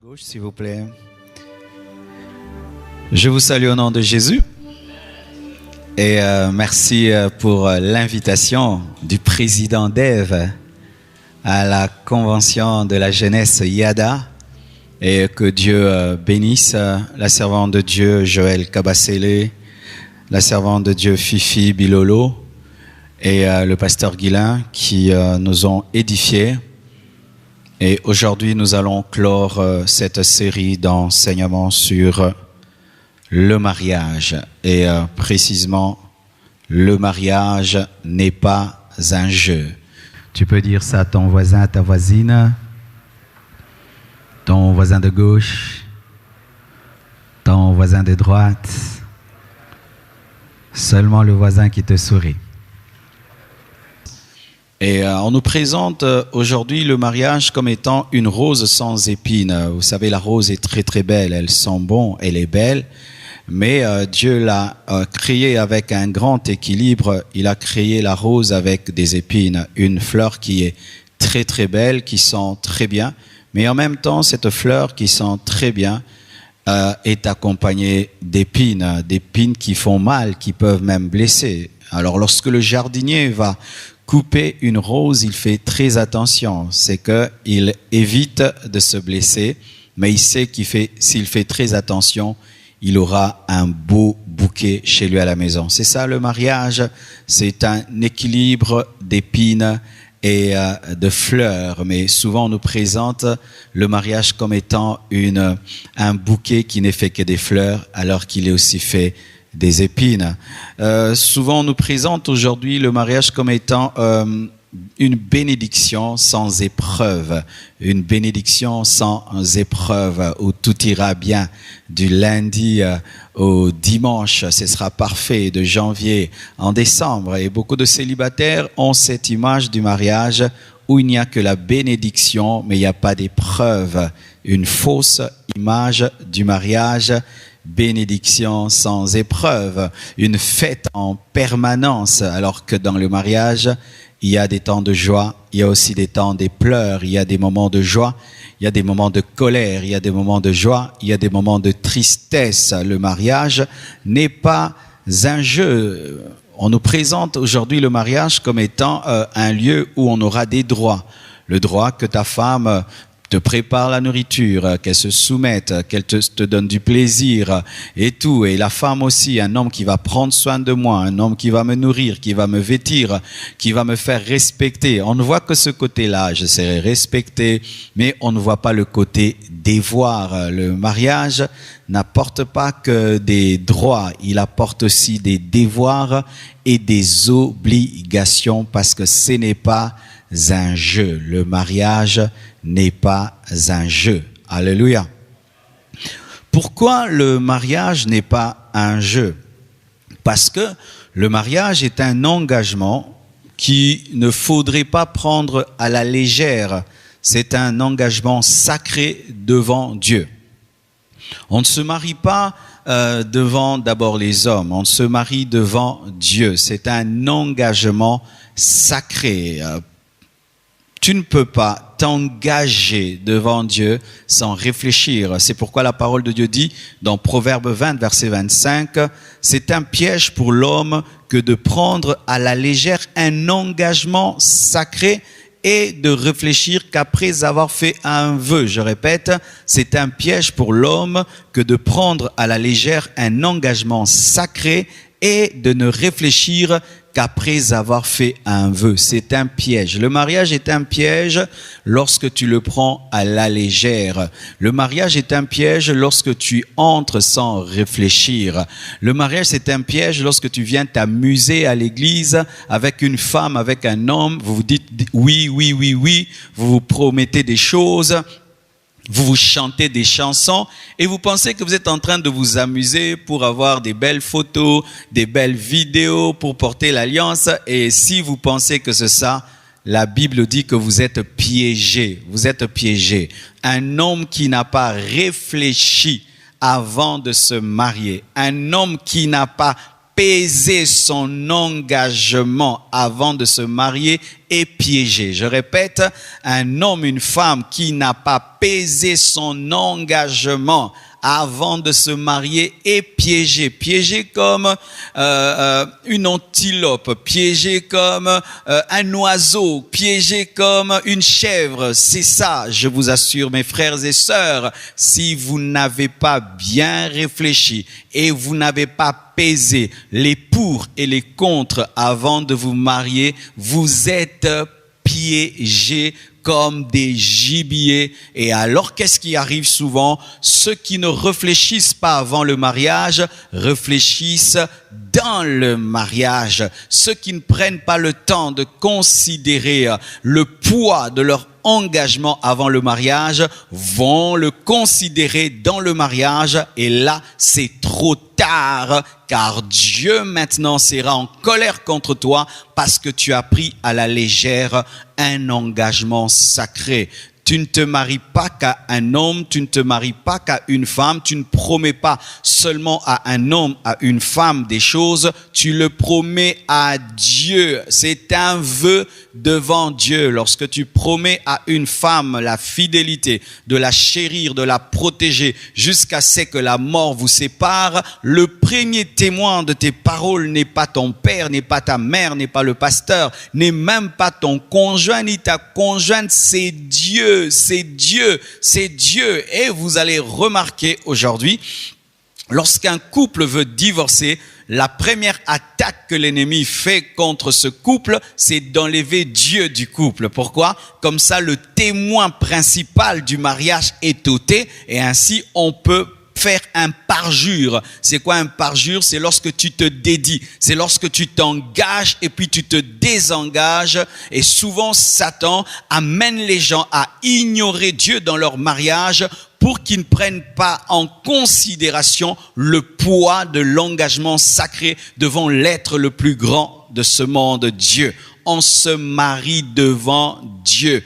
Gauche, s'il vous plaît. Je vous salue au nom de Jésus et merci pour l'invitation du président d'Ève à la convention de la jeunesse Yada, et que Dieu bénisse la servante de Dieu Joël Kabasele, la servante de Dieu Fifi Bilolo et le pasteur Guilain qui nous ont édifiés. Et aujourd'hui, nous allons clore cette série d'enseignements sur le mariage. Et précisément, le mariage n'est pas un jeu. Tu peux dire ça à ton voisin, à ta voisine, ton voisin de gauche, ton voisin de droite, seulement le voisin qui te sourit. Et on nous présente aujourd'hui le mariage comme étant une rose sans épines. Vous savez, la rose est très très belle, elle sent bon, elle est belle, mais Dieu l'a créée avec un grand équilibre. Il a créé la rose avec des épines, une fleur qui est très très belle, qui sent très bien, mais en même temps, cette fleur qui sent très bien est accompagnée d'épines, d'épines qui font mal, qui peuvent même blesser. Alors lorsque le jardinier va couper une rose, il fait très attention. C'est qu'il évite de se blesser, mais il sait s'il fait très attention, il aura un beau bouquet chez lui à la maison. C'est ça le mariage, c'est un équilibre d'épines et de fleurs. Mais souvent on nous présente le mariage comme étant un bouquet qui n'est fait que des fleurs, alors qu'il est aussi fait des épines. Souvent on nous présente aujourd'hui le mariage comme étant une bénédiction sans épreuve, une bénédiction sans épreuve où tout ira bien du lundi au dimanche, ce sera parfait de janvier en décembre. Et beaucoup de célibataires ont cette image du mariage où il n'y a que la bénédiction mais il n'y a pas d'épreuve, une fausse image du mariage. Bénédiction sans épreuve, une fête en permanence, alors que dans le mariage, il y a des temps de joie, il y a aussi des temps de pleurs, il y a des moments de joie, il y a des moments de colère, il y a des moments de joie, il y a des moments de tristesse. Le mariage n'est pas un jeu. On nous présente aujourd'hui le mariage comme étant un lieu où on aura des droits. Le droit que ta femme te prépare la nourriture, qu'elle se soumette, qu'elle te donne du plaisir et tout. Et la femme aussi, un homme qui va prendre soin de moi, un homme qui va me nourrir, qui va me vêtir, qui va me faire respecter. On ne voit que ce côté-là, je serai respecté, mais on ne voit pas le côté dévoir. Le mariage n'apporte pas que des droits, il apporte aussi des devoirs et des obligations parce que ce n'est pas un jeu. Le mariage n'est pas un jeu. Alléluia. Pourquoi le mariage n'est pas un jeu? Parce que le mariage est un engagement qu'il ne faudrait pas prendre à la légère. C'est un engagement sacré devant Dieu. On ne se marie pas devant d'abord les hommes, on se marie devant Dieu. C'est un engagement sacré. Tu ne peux pas t'engager devant Dieu sans réfléchir. C'est pourquoi la parole de Dieu dit dans Proverbe 20, verset 25, « C'est un piège pour l'homme que de prendre à la légère un engagement sacré et de réfléchir qu'après avoir fait un vœu. » Je répète, c'est un piège pour l'homme que de prendre à la légère un engagement sacré et de ne réfléchir qu'après avoir fait un vœu. C'est un piège. Le mariage est un piège lorsque tu le prends à la légère. Le mariage est un piège lorsque tu entres sans réfléchir. Le mariage, c'est un piège lorsque tu viens t'amuser à l'église avec une femme, avec un homme. Vous vous dites oui, oui, oui, oui. Vous vous promettez des choses. Vous chantez des chansons et vous pensez que vous êtes en train de vous amuser pour avoir des belles photos, des belles vidéos, pour porter l'alliance. Et si vous pensez que c'est ça, la Bible dit que vous êtes piégés. Vous êtes piégés. Un homme qui n'a pas réfléchi avant de se marier, un homme qui n'a pas pesé son engagement avant de se marier est piégé. Je répète, un homme, une femme qui n'a pas pesé son engagement avant de se marier est piégé. Piégé comme une antilope, piégé comme un oiseau, piégé comme une chèvre. C'est ça, je vous assure, mes frères et sœurs, si vous n'avez pas bien réfléchi et vous n'avez pas pesé les pour et les contre avant de vous marier, vous êtes piégés comme des gibiers. Et alors, qu'est-ce qui arrive souvent? Ceux qui ne réfléchissent pas avant le mariage réfléchissent dans le mariage. Ceux qui ne prennent pas le temps de considérer le poids de leur engagement avant le mariage vont le considérer dans le mariage, et là c'est trop tard, car Dieu maintenant sera en colère contre toi parce que tu as pris à la légère un engagement sacré. Tu ne te maries pas qu'à un homme, tu ne te maries pas qu'à une femme, tu ne promets pas seulement à un homme, à une femme des choses, tu le promets à Dieu. C'est un vœu devant Dieu. Lorsque tu promets à une femme la fidélité, de la chérir, de la protéger, jusqu'à ce que la mort vous sépare, le premier témoin de tes paroles n'est pas ton père, n'est pas ta mère, n'est pas le pasteur, n'est même pas ton conjoint ni ta conjointe, c'est Dieu. C'est Dieu, c'est Dieu. Et vous allez remarquer aujourd'hui, lorsqu'un couple veut divorcer, la première attaque que l'ennemi fait contre ce couple, c'est d'enlever Dieu du couple. Pourquoi? Comme ça, le témoin principal du mariage est ôté, et ainsi on peut faire un parjure. C'est quoi un parjure? C'est lorsque tu te dédies, c'est lorsque tu t'engages et puis tu te désengages. Et souvent Satan amène les gens à ignorer Dieu dans leur mariage pour qu'ils ne prennent pas en considération le poids de l'engagement sacré devant l'être le plus grand de ce monde, Dieu. On se marie devant Dieu,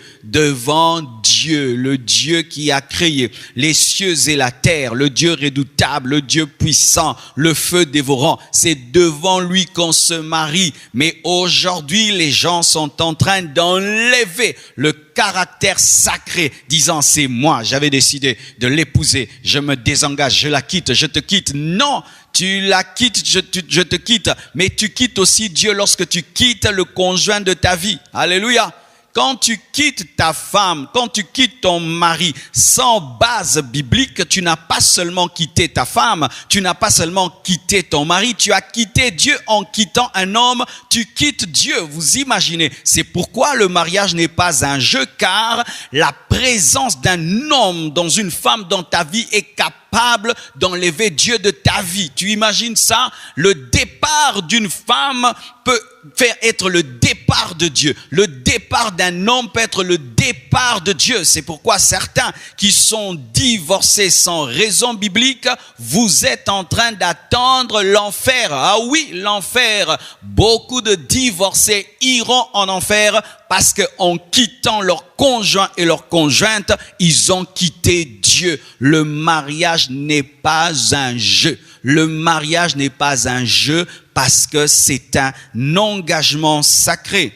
le Dieu qui a créé les cieux et la terre, le Dieu redoutable, le Dieu puissant, le feu dévorant. C'est devant lui qu'on se marie. Mais aujourd'hui, les gens sont en train d'enlever le caractère sacré, disant c'est moi, j'avais décidé de l'épouser, je me désengage, je la quitte, je te quitte. Non, tu la quittes, je te quitte, mais tu quittes aussi Dieu lorsque tu quittes le conjoint de ta vie. Alléluia. Quand tu quittes ta femme, quand tu quittes ton mari sans base biblique, tu n'as pas seulement quitté ta femme, tu n'as pas seulement quitté ton mari, tu as quitté Dieu en quittant un homme, tu quittes Dieu. Vous imaginez, c'est pourquoi le mariage n'est pas un jeu, car la présence d'un homme dans une femme dans ta vie est capable d'enlever Dieu de ta vie. Tu imagines ça? Le départ d'une femme peut faire être le départ de Dieu. Le départ d'un homme peut être le départ de Dieu. C'est pourquoi certains qui sont divorcés sans raison biblique, vous êtes en train d'attendre l'enfer. Ah oui, l'enfer. Beaucoup de divorcés iront en enfer parce qu'en quittant leur conjoint et leur conjointe, ils ont quitté Dieu. Le mariage n'est pas un jeu. Le mariage n'est pas un jeu parce que c'est un engagement sacré.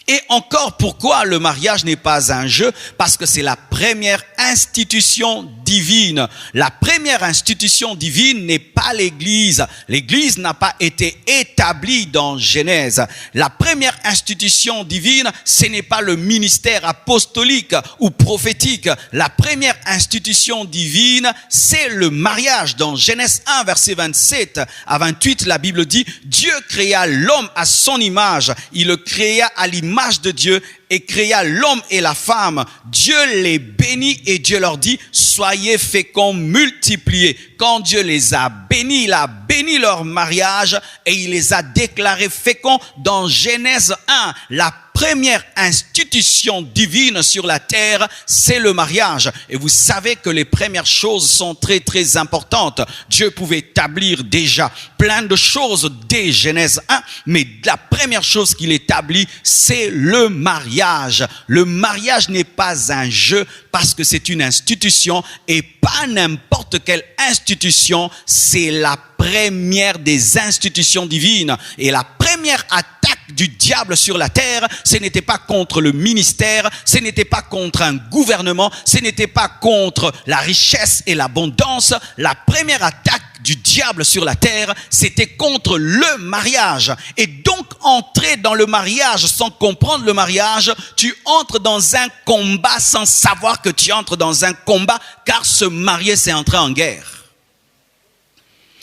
Et encore, pourquoi le mariage n'est pas un jeu? Parce que c'est la première institution divine. La première institution divine n'est pas l'Église. L'Église n'a pas été établie dans Genèse. La première institution divine, ce n'est pas le ministère apostolique ou prophétique. La première institution divine, c'est le mariage. Dans Genèse 1, verset 27 à 28, la Bible dit, Dieu créa l'homme à son image. Il le créa à l'image de Dieu et créa l'homme et la femme. Dieu les bénit et Dieu leur dit, soyez féconds, multipliez. Quand Dieu les a bénis, il a béni leur mariage et il les a déclarés féconds. Dans Genèse 1, la première institution divine sur la terre, c'est le mariage. Et vous savez que les premières choses sont très très importantes. Dieu pouvait établir déjà plein de choses dès Genèse 1, mais la première chose qu'il établit, c'est le mariage. Le mariage n'est pas un jeu parce que c'est une institution et pas n'importe quelle institution, c'est la première des institutions divines. Et la première attaque du diable sur la terre, ce n'était pas contre le ministère, ce n'était pas contre un gouvernement, ce n'était pas contre la richesse et l'abondance. La première attaque du diable sur la terre, c'était contre le mariage. Et donc, entrer dans le mariage sans comprendre le mariage, tu entres dans un combat sans savoir que tu entres dans un combat, car se marier, c'est entrer en guerre.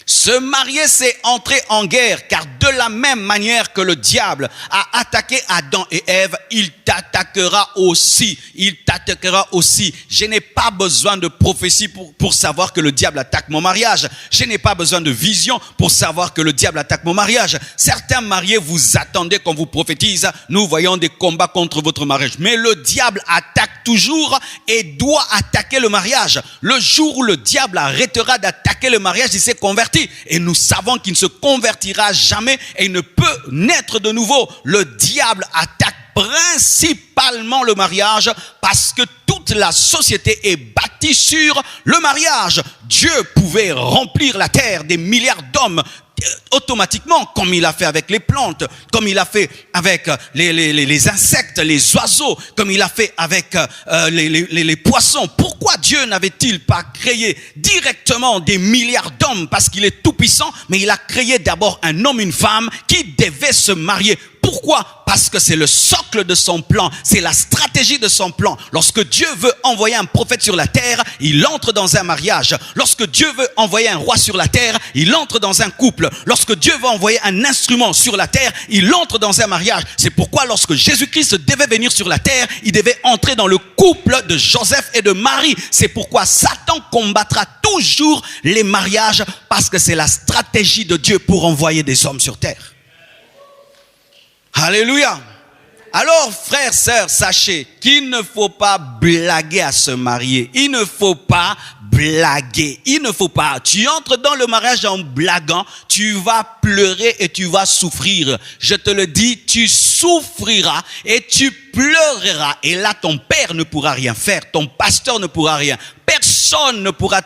Se marier, c'est entrer en guerre, car de la même manière que le diable a attaqué Adam et Ève, il t'attaquera aussi. Il t'attaquera aussi. Je n'ai pas besoin de prophétie pour savoir que le diable attaque mon mariage. Je n'ai pas besoin de vision pour savoir que le diable attaque mon mariage. Certains mariés, vous attendez qu'on vous prophétise. Nous voyons des combats contre votre mariage. Mais le diable attaque toujours et doit attaquer le mariage. Le jour où le diable arrêtera d'attaquer le mariage, il s'est converti. Et nous savons qu'il ne se convertira jamais et il ne peut naître de nouveau. Le diable attaque principalement le mariage parce que toute la société est bâtie sur le mariage. Dieu pouvait remplir la terre des milliards d'hommes automatiquement, comme il a fait avec les plantes, comme il a fait avec les insectes, les oiseaux, comme il a fait avec les poissons. Pourquoi Dieu n'avait-il pas créé directement des milliards d'hommes? Parce qu'il est tout puissant, mais il a créé d'abord un homme, une femme qui devaient se marier. Pourquoi? Parce que c'est le socle de son plan, c'est la stratégie de son plan. Lorsque Dieu veut envoyer un prophète sur la terre, il entre dans un mariage. Lorsque Dieu veut envoyer un roi sur la terre, il entre dans un couple. Lorsque Dieu veut envoyer un instrument sur la terre, il entre dans un mariage. C'est pourquoi lorsque Jésus-Christ devait venir sur la terre, il devait entrer dans le couple de Joseph et de Marie. C'est pourquoi Satan combattra toujours les mariages, parce que c'est la stratégie de Dieu pour envoyer des hommes sur terre. Alléluia. Alors, frères, sœurs, sachez qu'il ne faut pas blaguer à se marier. Il ne faut pas blaguer. Il ne faut pas. Tu entres dans le mariage en blaguant, tu vas pleurer et tu vas souffrir. Je te le dis, tu souffriras et tu pleureras. Et là, ton père ne pourra rien faire. Ton pasteur ne pourra rien. Personne ne pourra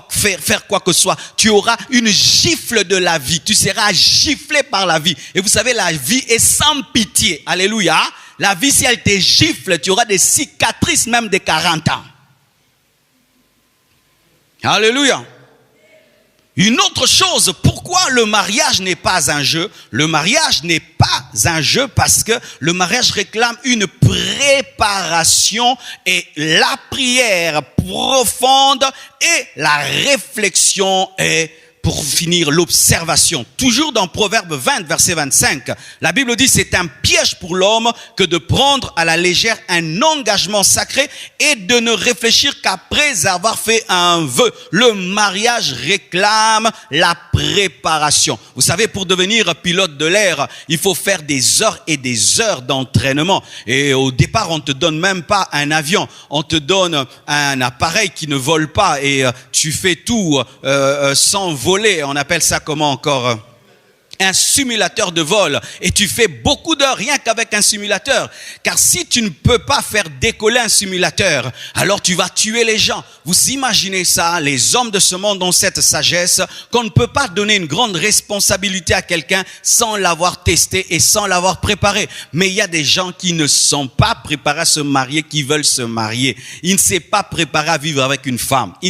faire quoi que ce soit. Tu auras une gifle de la vie. Tu seras giflé par la vie. Et vous savez, la vie est sans pitié. Alléluia. La vie, si elle te gifle, tu auras des cicatrices même de 40 ans. Alléluia. Une autre chose, pourquoi le mariage n'est pas un jeu? Le mariage n'est pas un jeu parce que le mariage réclame une préparation et la prière profonde et la réflexion est pour finir l'observation. Toujours dans Proverbe 20, verset 25, la Bible dit c'est un piège pour l'homme que de prendre à la légère un engagement sacré et de ne réfléchir qu'après avoir fait un vœu. Le mariage réclame la préparation. Vous savez, pour devenir pilote de l'air, il faut faire des heures et des heures d'entraînement. Et au départ, on te donne même pas un avion. On te donne un appareil qui ne vole pas et tu fais tout sans voler. On appelle ça comment encore? Un simulateur de vol. Et tu fais beaucoup d'heures rien qu'avec un simulateur. Car si tu ne peux pas faire décoller un simulateur, alors tu vas tuer les gens. Vous imaginez ça? Les hommes de ce monde ont cette sagesse qu'on ne peut pas donner une grande responsabilité à quelqu'un sans l'avoir testé et sans l'avoir préparé. Mais il y a des gens qui ne sont pas préparés à se marier, qui veulent se marier. Ils ne sont pas préparés à vivre avec une femme. Il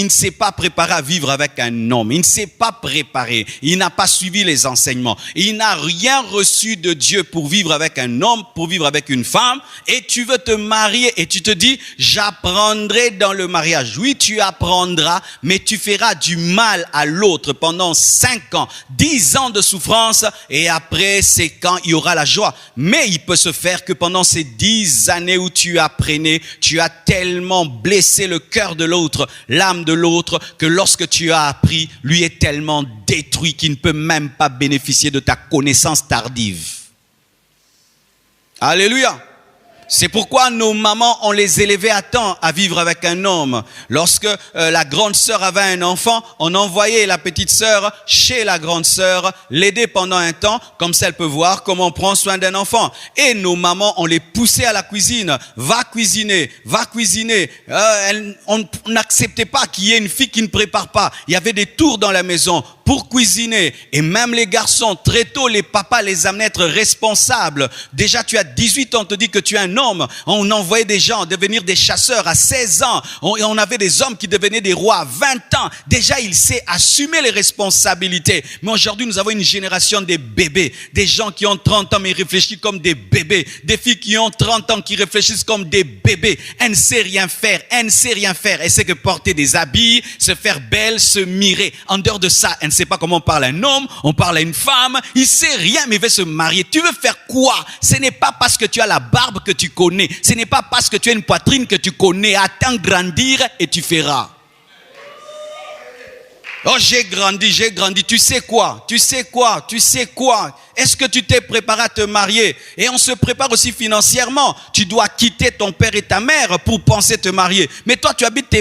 ne s'est pas préparé à vivre avec un homme. Il ne s'est pas préparé. Il n'a pas suivi les enseignements. Il n'a rien reçu de Dieu pour vivre avec un homme, pour vivre avec une femme. Et tu veux te marier et tu te dis, j'apprendrai dans le mariage. Oui, tu apprendras, mais tu feras du mal à l'autre pendant 5 ans, 10 ans de souffrance. Et après, c'est quand il y aura la joie. Mais il peut se faire que pendant ces 10 années où tu apprenais, tu as tellement blessé le cœur de l'autre, l'âme de l'autre, que lorsque tu as appris, lui est tellement détruit qu'il ne peut même pas bénéficier de ta connaissance tardive. Alléluia. C'est pourquoi nos mamans, on les élevait à temps à vivre avec un homme. Lorsque la grande sœur avait un enfant, on envoyait la petite sœur chez la grande sœur, l'aider pendant un temps, comme ça elle peut voir comment on prend soin d'un enfant. Et nos mamans, on les poussait à la cuisine. Va cuisiner, va cuisiner. On n'acceptait pas qu'il y ait une fille qui ne prépare pas. Il y avait des tours dans la maison pour cuisiner. Et même les garçons, très tôt, les papas les amenaient à être responsables. Déjà, tu as 18 ans, on te dit que tu es un homme. On envoyait des gens devenir des chasseurs à 16 ans. On avait des hommes qui devenaient des rois à 20 ans. Déjà, il sait assumer les responsabilités. Mais aujourd'hui, nous avons une génération des bébés. Des gens qui ont 30 ans mais réfléchissent comme des bébés. Des filles qui ont 30 ans qui réfléchissent comme des bébés. Elle ne sait rien faire. Elle ne sait rien faire. Elle sait que porter des habits, se faire belle, se mirer. En dehors de ça, elle ne sait pas comment on parle à un homme, on parle à une femme. Il sait rien mais il veut se marier. Tu veux faire quoi? Ce n'est pas parce que tu as la barbe que tu connais. Ce n'est pas parce que tu as une poitrine que tu connais. Attends grandir et tu feras. Oh, j'ai grandi. Tu sais quoi? Est-ce que tu t'es préparé à te marier? Et on se prépare aussi financièrement. Tu dois quitter ton père et ta mère pour penser te marier. Mais toi, tu habites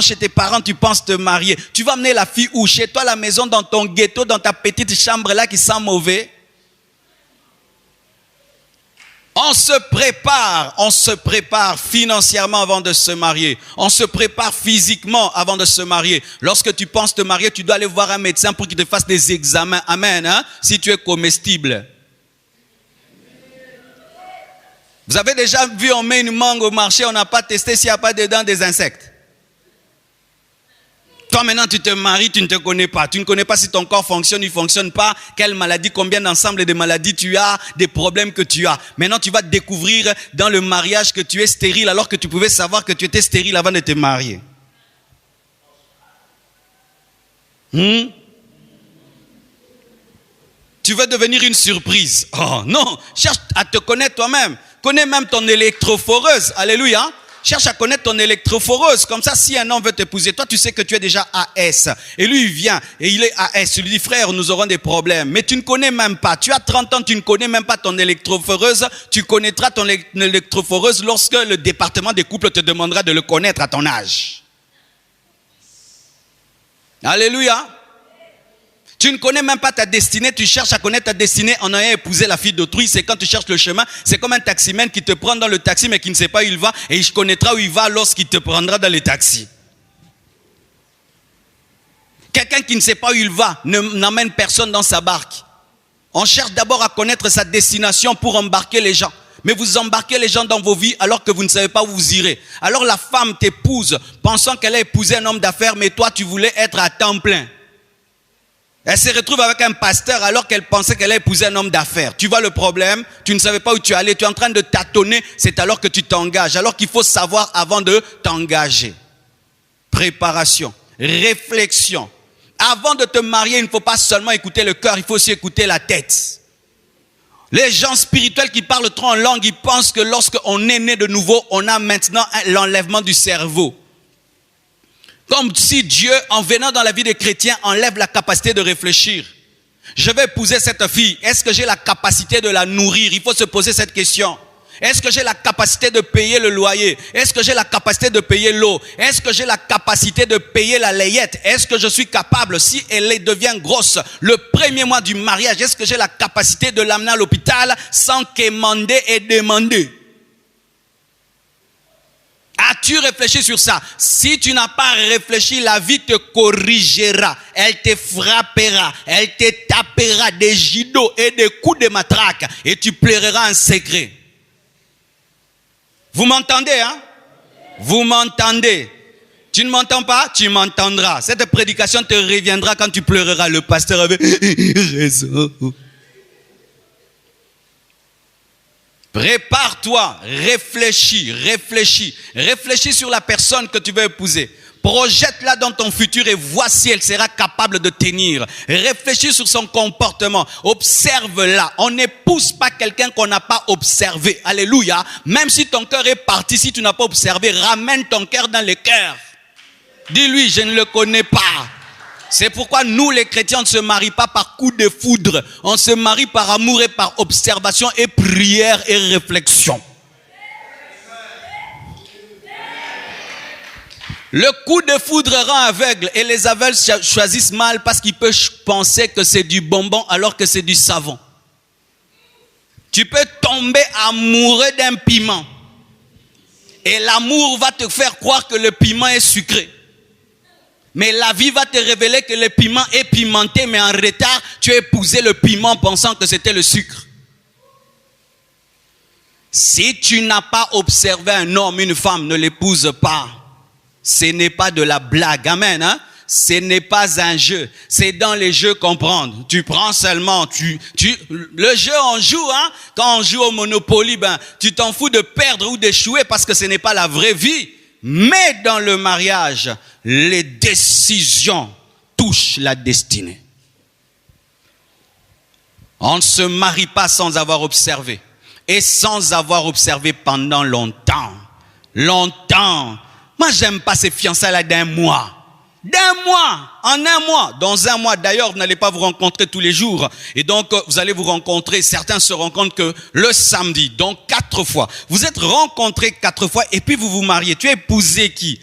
chez tes parents, tu penses te marier. Tu vas amener la fille où? Chez toi, à la maison, dans ton ghetto, dans ta petite chambre là qui sent mauvais? On se prépare financièrement avant de se marier. On se prépare physiquement avant de se marier. Lorsque tu penses te marier, tu dois aller voir un médecin pour qu'il te fasse des examens. Amen, hein? Si tu es comestible. Vous avez déjà vu, on met une mangue au marché, on n'a pas testé s'il n'y a pas dedans des insectes. Toi maintenant tu te maries, tu ne te connais pas. Tu ne connais pas si ton corps fonctionne, il ne fonctionne pas. Quelle maladie, combien d'ensemble de maladies tu as, des problèmes que tu as. Maintenant tu vas découvrir dans le mariage que tu es stérile alors que tu pouvais savoir que tu étais stérile avant de te marier. Tu veux devenir une surprise. Oh non, cherche à te connaître toi-même. Connais même ton électrophoreuse. Alléluia. Cherche à connaître ton électrophoreuse. Comme ça, si un homme veut t'épouser, toi, tu sais que tu es déjà AS. Et lui, il vient et il est AS. Tu lui dis, frère, nous aurons des problèmes. Mais tu ne connais même pas. Tu as 30 ans, tu ne connais même pas ton électrophoreuse. Tu connaîtras ton électrophoreuse lorsque le département des couples te demandera de le connaître à ton âge. Alléluia. Tu ne connais même pas ta destinée, tu cherches à connaître ta destinée en ayant épousé la fille d'autrui. C'est quand tu cherches le chemin, c'est comme un taximène qui te prend dans le taxi mais qui ne sait pas où il va et il connaîtra où il va lorsqu'il te prendra dans le taxi. Quelqu'un qui ne sait pas où il va n'emmène personne dans sa barque. On cherche d'abord à connaître sa destination pour embarquer les gens. Mais vous embarquez les gens dans vos vies alors que vous ne savez pas où vous irez. Alors la femme t'épouse pensant qu'elle a épousé un homme d'affaires mais toi tu voulais être à temps plein. Elle se retrouve avec un pasteur alors qu'elle pensait qu'elle a épousé un homme d'affaires. Tu vois le problème? Tu ne savais pas où tu allais. Tu es en train de tâtonner. C'est alors que tu t'engages. Alors qu'il faut savoir avant de t'engager. Préparation. Réflexion. Avant de te marier, il ne faut pas seulement écouter le cœur. Il faut aussi écouter la tête. Les gens spirituels qui parlent trop en langue, ils pensent que lorsqu'on est né de nouveau, on a maintenant l'enlèvement du cerveau. Comme si Dieu, en venant dans la vie des chrétiens, enlève la capacité de réfléchir. Je vais épouser cette fille. Est-ce que j'ai la capacité de la nourrir? Il faut se poser cette question. Est-ce que j'ai la capacité de payer le loyer? Est-ce que j'ai la capacité de payer l'eau? Est-ce que j'ai la capacité de payer la layette? Est-ce que je suis capable, si elle devient grosse, le premier mois du mariage, est-ce que j'ai la capacité de l'amener à l'hôpital sans quémander et demander? As-tu réfléchi sur ça? Si tu n'as pas réfléchi, la vie te corrigera. Elle te frappera. Elle te tapera des gidots et des coups de matraque. Et tu pleureras en secret. Vous m'entendez, hein? Vous m'entendez? Tu ne m'entends pas? Tu m'entendras. Cette prédication te reviendra quand tu pleureras. Le pasteur avait raison. Prépare-toi, réfléchis sur la personne que tu veux épouser. Projette-la dans ton futur et vois si elle sera capable de tenir. Réfléchis sur son comportement, observe-la. On n'épouse pas quelqu'un qu'on n'a pas observé. Alléluia. Même si ton cœur est parti, si tu n'as pas observé, ramène ton cœur dans le cœur. Dis-lui, je ne le connais pas. C'est pourquoi nous, les chrétiens, on ne se marie pas par coup de foudre. On se marie par amour et par observation et prière et réflexion. Le coup de foudre rend aveugle et les aveugles choisissent mal parce qu'ils peuvent penser que c'est du bonbon alors que c'est du savon. Tu peux tomber amoureux d'un piment et l'amour va te faire croire que le piment est sucré. Mais la vie va te révéler que le piment est pimenté, mais en retard, tu as épousé le piment pensant que c'était le sucre. Si tu n'as pas observé un homme, une femme, ne l'épouse pas. Ce n'est pas de la blague, amen, hein? Ce n'est pas un jeu, c'est dans les jeux comprendre. Tu prends seulement, le jeu on joue, hein? Quand on joue au Monopoly, tu t'en fous de perdre ou d'échouer parce que ce n'est pas la vraie vie. Mais dans le mariage, les décisions touchent la destinée. On ne se marie pas sans avoir observé. Et sans avoir observé pendant longtemps. Longtemps. Moi, j'aime pas ces fiançailles-là d'un mois. En un mois. Dans un mois, d'ailleurs, vous n'allez pas vous rencontrer tous les jours. Et donc, vous allez vous rencontrer. Certains se rencontrent que le samedi. Donc, 4 fois. Vous êtes rencontrés 4 fois et puis vous vous mariez. Tu as épousé qui?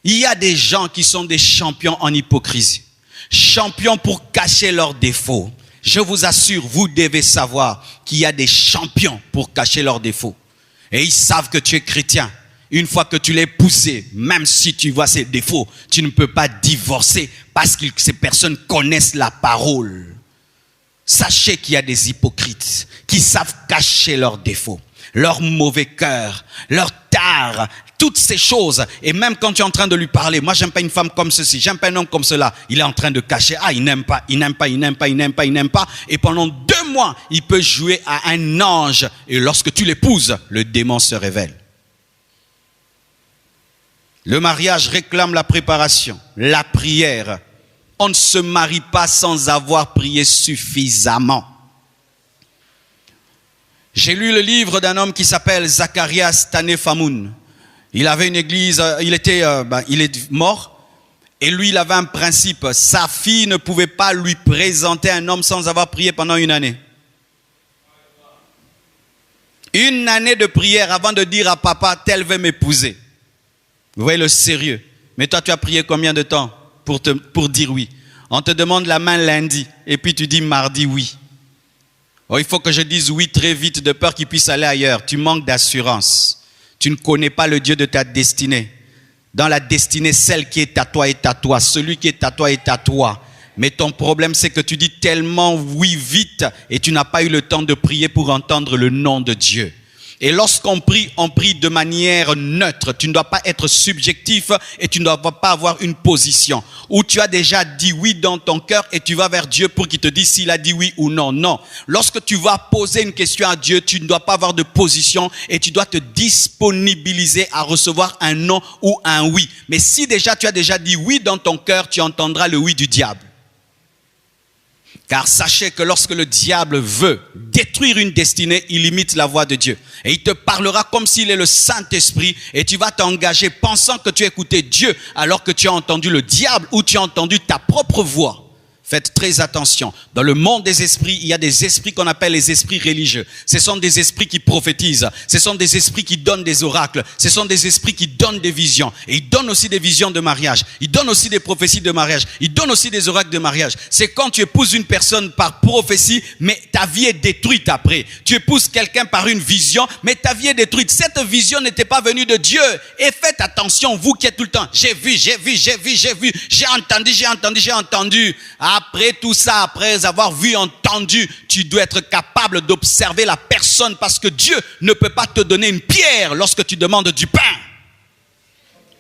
Il y a des gens qui sont des champions en hypocrisie. Champions pour cacher leurs défauts. Je vous assure, vous devez savoir qu'il y a des champions pour cacher leurs défauts. Et ils savent que tu es chrétien. Une fois que tu l'as épousé, même si tu vois ses défauts, tu ne peux pas divorcer parce que ces personnes connaissent la parole. Sachez qu'il y a des hypocrites qui savent cacher leurs défauts, leur mauvais cœur, leur tare, toutes ces choses. Et même quand tu es en train de lui parler, moi j'aime pas une femme comme ceci, j'aime pas un homme comme cela, il est en train de cacher, il n'aime pas. Et pendant 2 mois, il peut jouer à un ange. Et lorsque tu l'épouses, le démon se révèle. Le mariage réclame la préparation, la prière. On ne se marie pas sans avoir prié suffisamment. J'ai lu le livre d'un homme qui s'appelle Zacharias Tanefamoun. Il avait une église, il est mort. Et lui, il avait un principe. Sa fille ne pouvait pas lui présenter un homme sans avoir prié pendant 1 année. 1 année de prière avant de dire à papa, tel veut m'épouser. Vous voyez le sérieux. Mais toi, tu as prié combien de temps pour dire oui? On te demande la main lundi et puis tu dis mardi oui. Oh, il faut que je dise oui très vite de peur qu'il puisse aller ailleurs. Tu manques d'assurance. Tu ne connais pas le Dieu de ta destinée. Dans la destinée, celle qui est à toi est à toi. Celui qui est à toi est à toi. Mais ton problème, c'est que tu dis tellement oui vite et tu n'as pas eu le temps de prier pour entendre le nom de Dieu. Et lorsqu'on prie, on prie de manière neutre. Tu ne dois pas être subjectif et tu ne dois pas avoir une position où tu as déjà dit oui dans ton cœur et tu vas vers Dieu pour qu'il te dise s'il a dit oui ou non. Non. Lorsque tu vas poser une question à Dieu, tu ne dois pas avoir de position et tu dois te disponibiliser à recevoir un non ou un oui. Mais si déjà tu as déjà dit oui dans ton cœur, tu entendras le oui du diable. Car sachez que lorsque le diable veut détruire une destinée, il imite la voix de Dieu. Et il te parlera comme s'il est le Saint-Esprit et tu vas t'engager pensant que tu as écouté Dieu alors que tu as entendu le diable ou tu as entendu ta propre voix. Faites très attention. Dans le monde des esprits, il y a des esprits qu'on appelle les esprits religieux. Ce sont des esprits qui prophétisent. Ce sont des esprits qui donnent des oracles. Ce sont des esprits qui donnent des visions. Et ils donnent aussi des visions de mariage. Ils donnent aussi des prophéties de mariage. Ils donnent aussi des oracles de mariage. C'est quand tu épouses une personne par prophétie, mais ta vie est détruite après. Tu épouses quelqu'un par une vision, mais ta vie est détruite. Cette vision n'était pas venue de Dieu. Et faites attention, vous qui êtes tout le temps. J'ai vu. J'ai entendu. Après tout ça, après avoir vu, entendu, tu dois être capable d'observer la personne parce que Dieu ne peut pas te donner une pierre lorsque tu demandes du pain.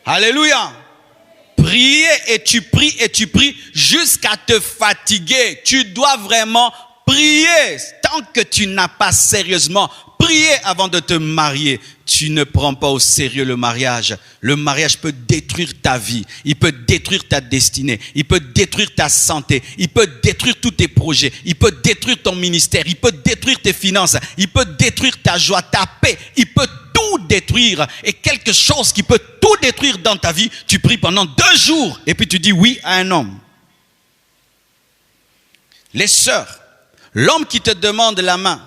Alléluia. Prier et tu pries jusqu'à te fatiguer. Tu dois vraiment prier. Tant que tu n'as pas sérieusement prié avant de te marier, tu ne prends pas au sérieux le mariage. Le mariage peut détruire ta vie. Il peut détruire ta destinée. Il peut détruire ta santé. Il peut détruire tous tes projets. Il peut détruire ton ministère. Il peut détruire tes finances. Il peut détruire ta joie, ta paix. Il peut tout détruire. Et quelque chose qui peut tout détruire dans ta vie, tu pries pendant 2 jours. Et puis tu dis oui à un homme. les sœurs, l'homme qui te demande la main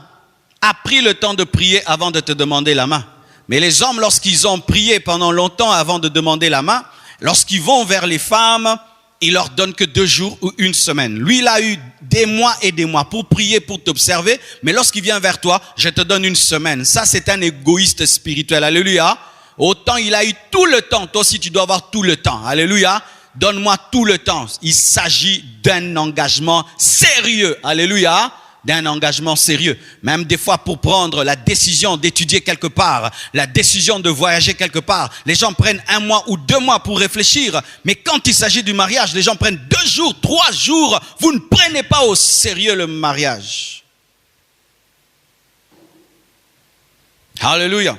a pris le temps de prier avant de te demander la main. Mais les hommes, lorsqu'ils ont prié pendant longtemps avant de demander la main, lorsqu'ils vont vers les femmes, ils leur donnent que 2 jours ou 1 semaine. Lui, il a eu des mois et des mois pour prier, pour t'observer. Mais lorsqu'il vient vers toi, je te donne 1 semaine. Ça, c'est un égoïste spirituel. Alléluia. Autant il a eu tout le temps. Toi aussi, tu dois avoir tout le temps. Alléluia. Donne-moi tout le temps. Il s'agit d'un engagement sérieux. Alléluia. D'un engagement sérieux. Même des fois pour prendre la décision d'étudier quelque part, la décision de voyager quelque part, les gens prennent 1 mois ou 2 mois pour réfléchir. Mais quand il s'agit du mariage, les gens prennent 2 jours, 3 jours. Vous ne prenez pas au sérieux le mariage. Alléluia.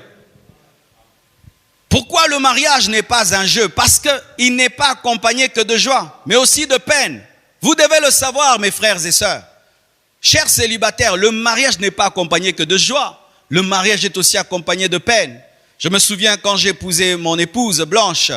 Pourquoi le mariage n'est pas un jeu? Parce qu'il n'est pas accompagné que de joie, mais aussi de peine. Vous devez le savoir, mes frères et sœurs. Chers célibataires, le mariage n'est pas accompagné que de joie. Le mariage est aussi accompagné de peine. Je me souviens quand j'ai épousé mon épouse Blanche,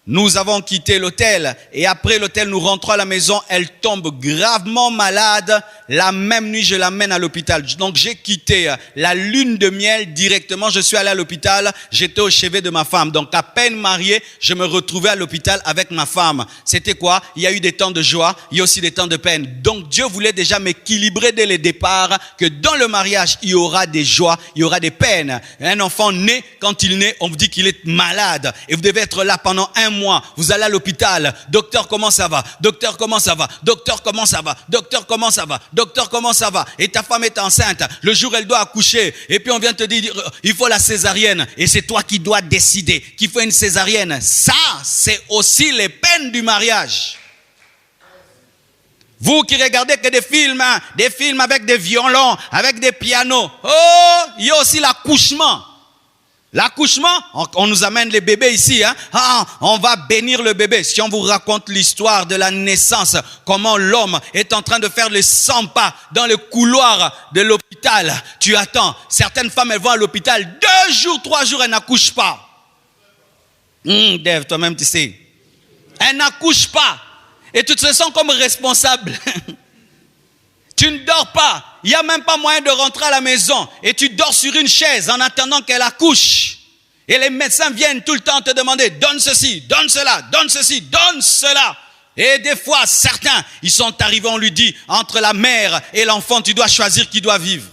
nous avons quitté l'hôtel et après l'hôtel, nous rentrons à la maison. Elle tombe gravement malade. La même nuit, je l'amène à l'hôpital. Donc, j'ai quitté la lune de miel directement. Je suis allé à l'hôpital. J'étais au chevet de ma femme. Donc, à peine marié, je me retrouvais à l'hôpital avec ma femme. C'était quoi? Il y a eu des temps de joie. Il y a aussi des temps de peine. Donc, Dieu voulait déjà m'équilibrer dès le départ que dans le mariage, il y aura des joies, il y aura des peines. Un enfant naît, quand il naît, on vous dit qu'il est malade. Et vous devez être là pendant 1 mois. Vous allez à l'hôpital. Docteur, comment ça va? Docteur, comment ça va? Docteur, comment ça va? Docteur, comment ça va? Docteur, comment ça va? Et ta femme est enceinte. Le jour, elle doit accoucher. Et puis, on vient te dire, il faut la césarienne. Et c'est toi qui dois décider qu'il faut une césarienne. Ça, c'est aussi les peines du mariage. Vous qui regardez que des films avec des violons, avec des pianos. Oh, il y a aussi l'accouchement. L'accouchement, on nous amène les bébés ici, hein. Ah, on va bénir le bébé. Si on vous raconte l'histoire de la naissance, comment l'homme est en train de faire les 100 pas dans le couloir de l'hôpital, tu attends. Certaines femmes, elles vont à l'hôpital 2 jours, 3 jours, elles n'accouchent pas. Dave, toi-même, tu sais. Elles n'accouchent pas. Et tu te sens comme responsable. Tu ne dors pas. Il n'y a même pas moyen de rentrer à la maison. Et tu dors sur une chaise en attendant qu'elle accouche. Et les médecins viennent tout le temps te demander, donne ceci, donne cela, donne ceci, donne cela. Et des fois, certains, ils sont arrivés, on lui dit, entre la mère et l'enfant, tu dois choisir qui doit vivre.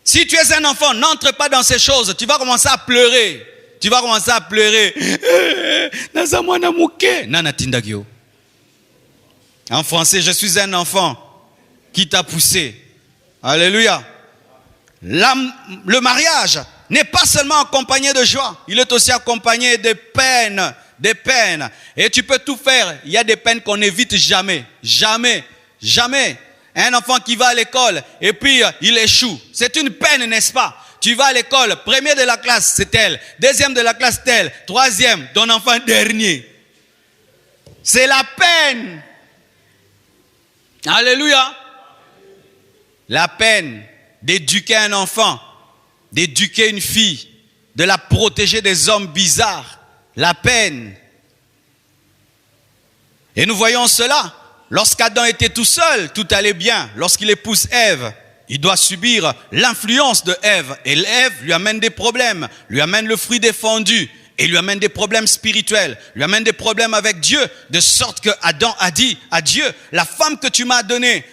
Si tu es un enfant, n'entre pas dans ces choses. Tu vas commencer à pleurer. Tu vas commencer à pleurer. En français, je suis un enfant qui t'a poussé. Alléluia. Le mariage n'est pas seulement accompagné de joie, il est aussi accompagné de peines. Des peines. Et tu peux tout faire. Il y a des peines qu'on n'évite jamais. Jamais. Jamais. Un enfant qui va à l'école et puis il échoue. C'est une peine, n'est-ce pas? Tu vas à l'école, premier de la classe, c'est tel. Deuxième de la classe, tel. Troisième, ton enfant dernier. C'est la peine. Alléluia. La peine d'éduquer un enfant, d'éduquer une fille, de la protéger des hommes bizarres. La peine. Et nous voyons cela. Lorsqu'Adam était tout seul, tout allait bien. Lorsqu'il épouse Ève, il doit subir l'influence de Ève. Et Ève lui amène des problèmes, lui amène le fruit défendu. Et lui amène des problèmes spirituels, lui amène des problèmes avec Dieu, de sorte que Adam a dit à Dieu, la femme que tu m'as donnée,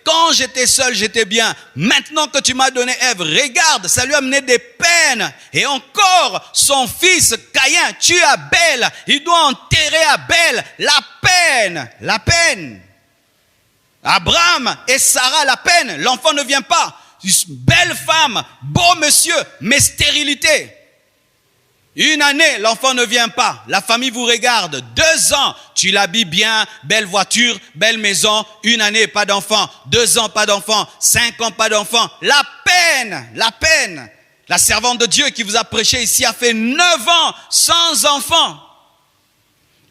quand j'étais seul, j'étais bien. Maintenant que tu m'as donné Ève, regarde, ça lui a amené des peines. Et encore, son fils Caïn tue Abel, il doit enterrer Abel, la peine. Abraham et Sarah, la peine, l'enfant ne vient pas. Belle femme, beau monsieur, mais stérilité. 1 année, l'enfant ne vient pas. La famille vous regarde. 2 ans, tu l'habilles bien, belle voiture, belle maison. 1 année, pas d'enfant. 2 ans, pas d'enfant. 5 ans, pas d'enfant. La peine. La servante de Dieu qui vous a prêché ici a fait 9 ans sans enfant.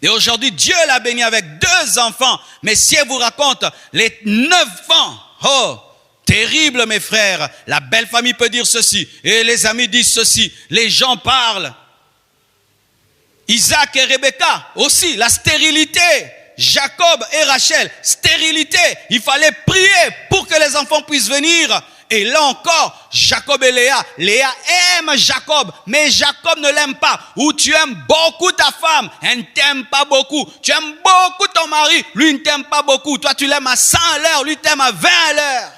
Et aujourd'hui, Dieu l'a béni avec 2 enfants. Mais si elle vous raconte les 9 ans, oh, terrible mes frères. La belle famille peut dire ceci. Et les amis disent ceci. Les gens parlent. Isaac et Rebecca aussi, la stérilité. Jacob et Rachel, stérilité. Il fallait prier pour que les enfants puissent venir. Et là encore, Jacob et Léa. Léa aime Jacob, mais Jacob ne l'aime pas. Ou tu aimes beaucoup ta femme, elle ne t'aime pas beaucoup. Tu aimes beaucoup ton mari, lui ne t'aime pas beaucoup. Toi, tu l'aimes à 100 à l'heure, lui t'aime à 20 à l'heure.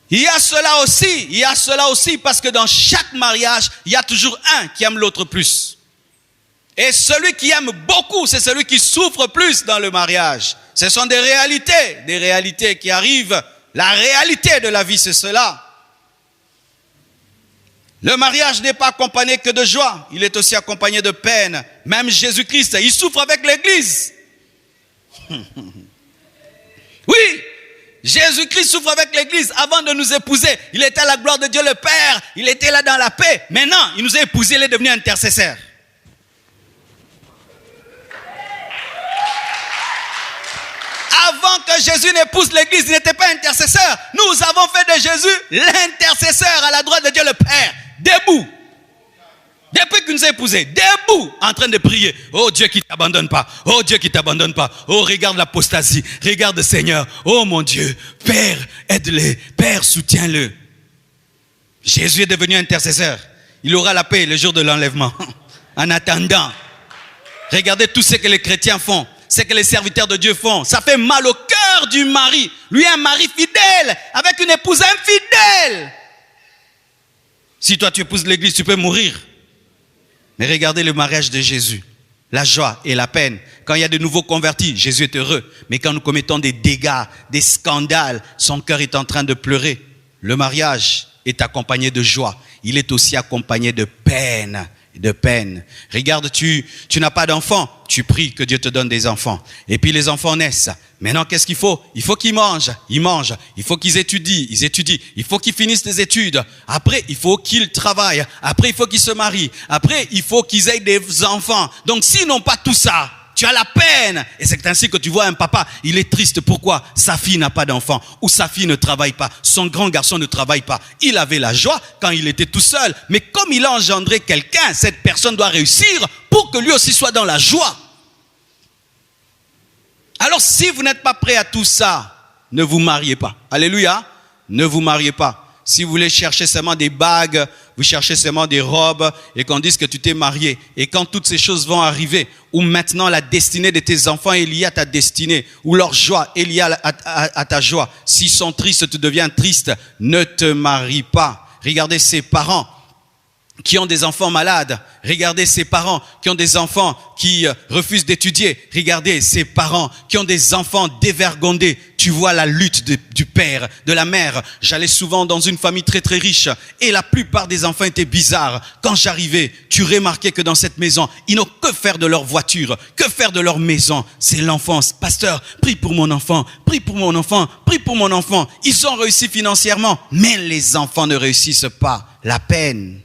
Il y a cela aussi parce que dans chaque mariage, il y a toujours un qui aime l'autre plus. Et celui qui aime beaucoup, c'est celui qui souffre plus dans le mariage. Ce sont des réalités qui arrivent. La réalité de la vie, c'est cela. Le mariage n'est pas accompagné que de joie, il est aussi accompagné de peine. Même Jésus-Christ, il souffre avec l'Église. Oui, Jésus-Christ souffre avec l'Église. Avant de nous épouser, il était à la gloire de Dieu le Père, il était là dans la paix. Maintenant, il nous a épousés, il est devenu intercesseur. Avant que Jésus n'épouse l'Église, il n'était pas intercesseur. Nous avons fait de Jésus l'intercesseur à la droite de Dieu le Père. Debout. Depuis qu'il nous a épousés, debout, en train de prier. Oh Dieu qui ne t'abandonne pas. Oh Dieu qui ne t'abandonne pas. Oh regarde l'apostasie. Regarde le Seigneur. Oh mon Dieu. Père, aide-le. Père, soutiens-le. Jésus est devenu intercesseur. Il aura la paix le jour de l'enlèvement. En attendant, regardez tout ce que les chrétiens font. C'est que les serviteurs de Dieu font. Ça fait mal au cœur du mari. Lui, un mari fidèle, avec une épouse infidèle. Si toi, tu épouses l'Église, tu peux mourir. Mais regardez le mariage de Jésus. La joie et la peine. Quand il y a de nouveaux convertis, Jésus est heureux. Mais quand nous commettons des dégâts, des scandales, son cœur est en train de pleurer. Le mariage est accompagné de joie. Il est aussi accompagné de peine. Regarde, tu n'as pas d'enfants, tu pries que Dieu te donne des enfants. Et puis les enfants naissent. Maintenant, qu'est-ce qu'il faut? Il faut qu'ils mangent. Il faut qu'ils étudient. Il faut qu'ils finissent des études. Après, il faut qu'ils travaillent. Après, il faut qu'ils se marient. Après, il faut qu'ils aient des enfants. Donc, s'ils n'ont pas tout ça, tu as la peine. Et c'est ainsi que tu vois un papa, il est triste. Pourquoi? Sa fille n'a pas d'enfant. Ou sa fille ne travaille pas. Son grand garçon ne travaille pas. Il avait la joie quand il était tout seul. Mais comme il a engendré quelqu'un, cette personne doit réussir pour que lui aussi soit dans la joie. Alors si vous n'êtes pas prêt à tout ça, ne vous mariez pas. Alléluia. Ne vous mariez pas. Si vous voulez chercher seulement des bagues, vous cherchez seulement des robes et qu'on dise que tu t'es marié. Et quand toutes ces choses vont arriver, où maintenant la destinée de tes enfants est liée à ta destinée, où leur joie est liée à ta joie. S'ils sont tristes, tu deviens triste. Ne te marie pas. Regardez ces parents qui ont des enfants malades. Regardez ces parents qui ont des enfants qui refusent d'étudier. Regardez ces parents qui ont des enfants dévergondés. Tu vois la lutte du père, de la mère. J'allais souvent dans une famille très très riche et la plupart des enfants étaient bizarres. Quand j'arrivais, tu remarquais que dans cette maison, ils n'ont que faire de leur voiture, que faire de leur maison. C'est l'enfance. Pasteur, prie pour mon enfant, prie pour mon enfant, prie pour mon enfant. Ils ont réussi financièrement, mais les enfants ne réussissent pas. La peine.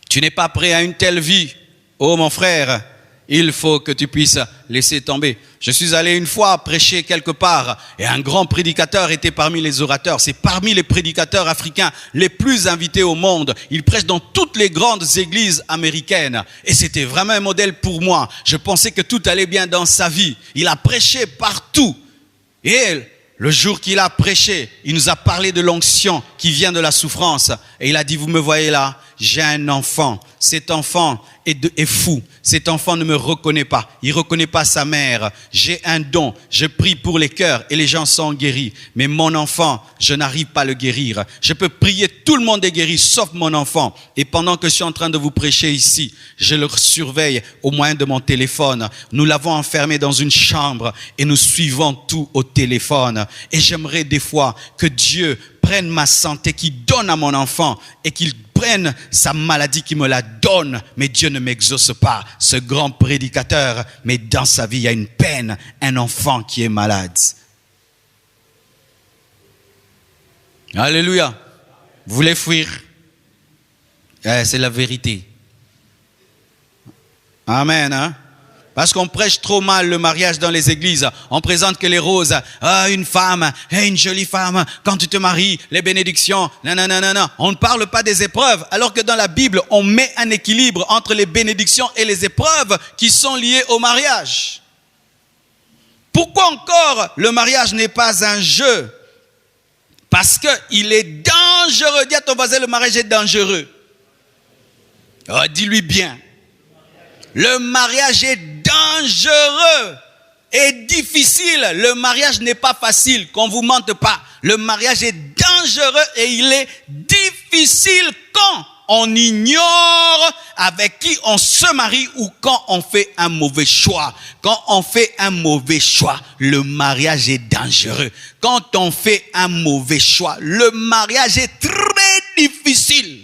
Tu n'es pas prêt à une telle vie. Oh mon frère, il faut que tu puisses laisser tomber. Je suis allé une fois prêcher quelque part et un grand prédicateur était parmi les orateurs. C'est parmi les prédicateurs africains les plus invités au monde. Il prêche dans toutes les grandes églises américaines et c'était vraiment un modèle pour moi. Je pensais que tout allait bien dans sa vie. Il a prêché partout et le jour qu'il a prêché, il nous a parlé de l'onction qui vient de la souffrance. Et il a dit, vous me voyez là, j'ai un enfant. Cet enfant est fou. Cet enfant ne me reconnaît pas. Il ne reconnaît pas sa mère. J'ai un don. Je prie pour les cœurs et les gens sont guéris. Mais mon enfant, je n'arrive pas à le guérir. Je peux prier, tout le monde est guéri, sauf mon enfant. Et pendant que je suis en train de vous prêcher ici, je le surveille au moyen de mon téléphone. Nous l'avons enfermé dans une chambre et nous suivons tout au téléphone. Et j'aimerais des fois que Dieu prenne ma santé, qu'il donne à mon enfant et qu'il prenne sa maladie, qui me la donne, mais Dieu ne m'exauce pas. Ce grand prédicateur, mais dans sa vie, il y a une peine, un enfant qui est malade. Alléluia. Vous voulez fuir? C'est la vérité. Amen. Hein? Parce qu'on prêche trop mal le mariage dans les églises. On présente que les roses. Ah, une femme, une jolie femme. Quand tu te maries, les bénédictions. Non. On ne parle pas des épreuves. Alors que dans la Bible, on met un équilibre entre les bénédictions et les épreuves qui sont liées au mariage. Pourquoi encore le mariage n'est pas un jeu? Parce qu'il est dangereux. Dis à ton voisin, le mariage est dangereux. Oh, dis-lui bien. Le mariage est dangereux et difficile. Le mariage n'est pas facile, qu'on ne vous mente pas. Le mariage est dangereux et il est difficile quand on ignore avec qui on se marie ou quand on fait un mauvais choix. Quand on fait un mauvais choix, le mariage est dangereux. Quand on fait un mauvais choix, le mariage est très difficile.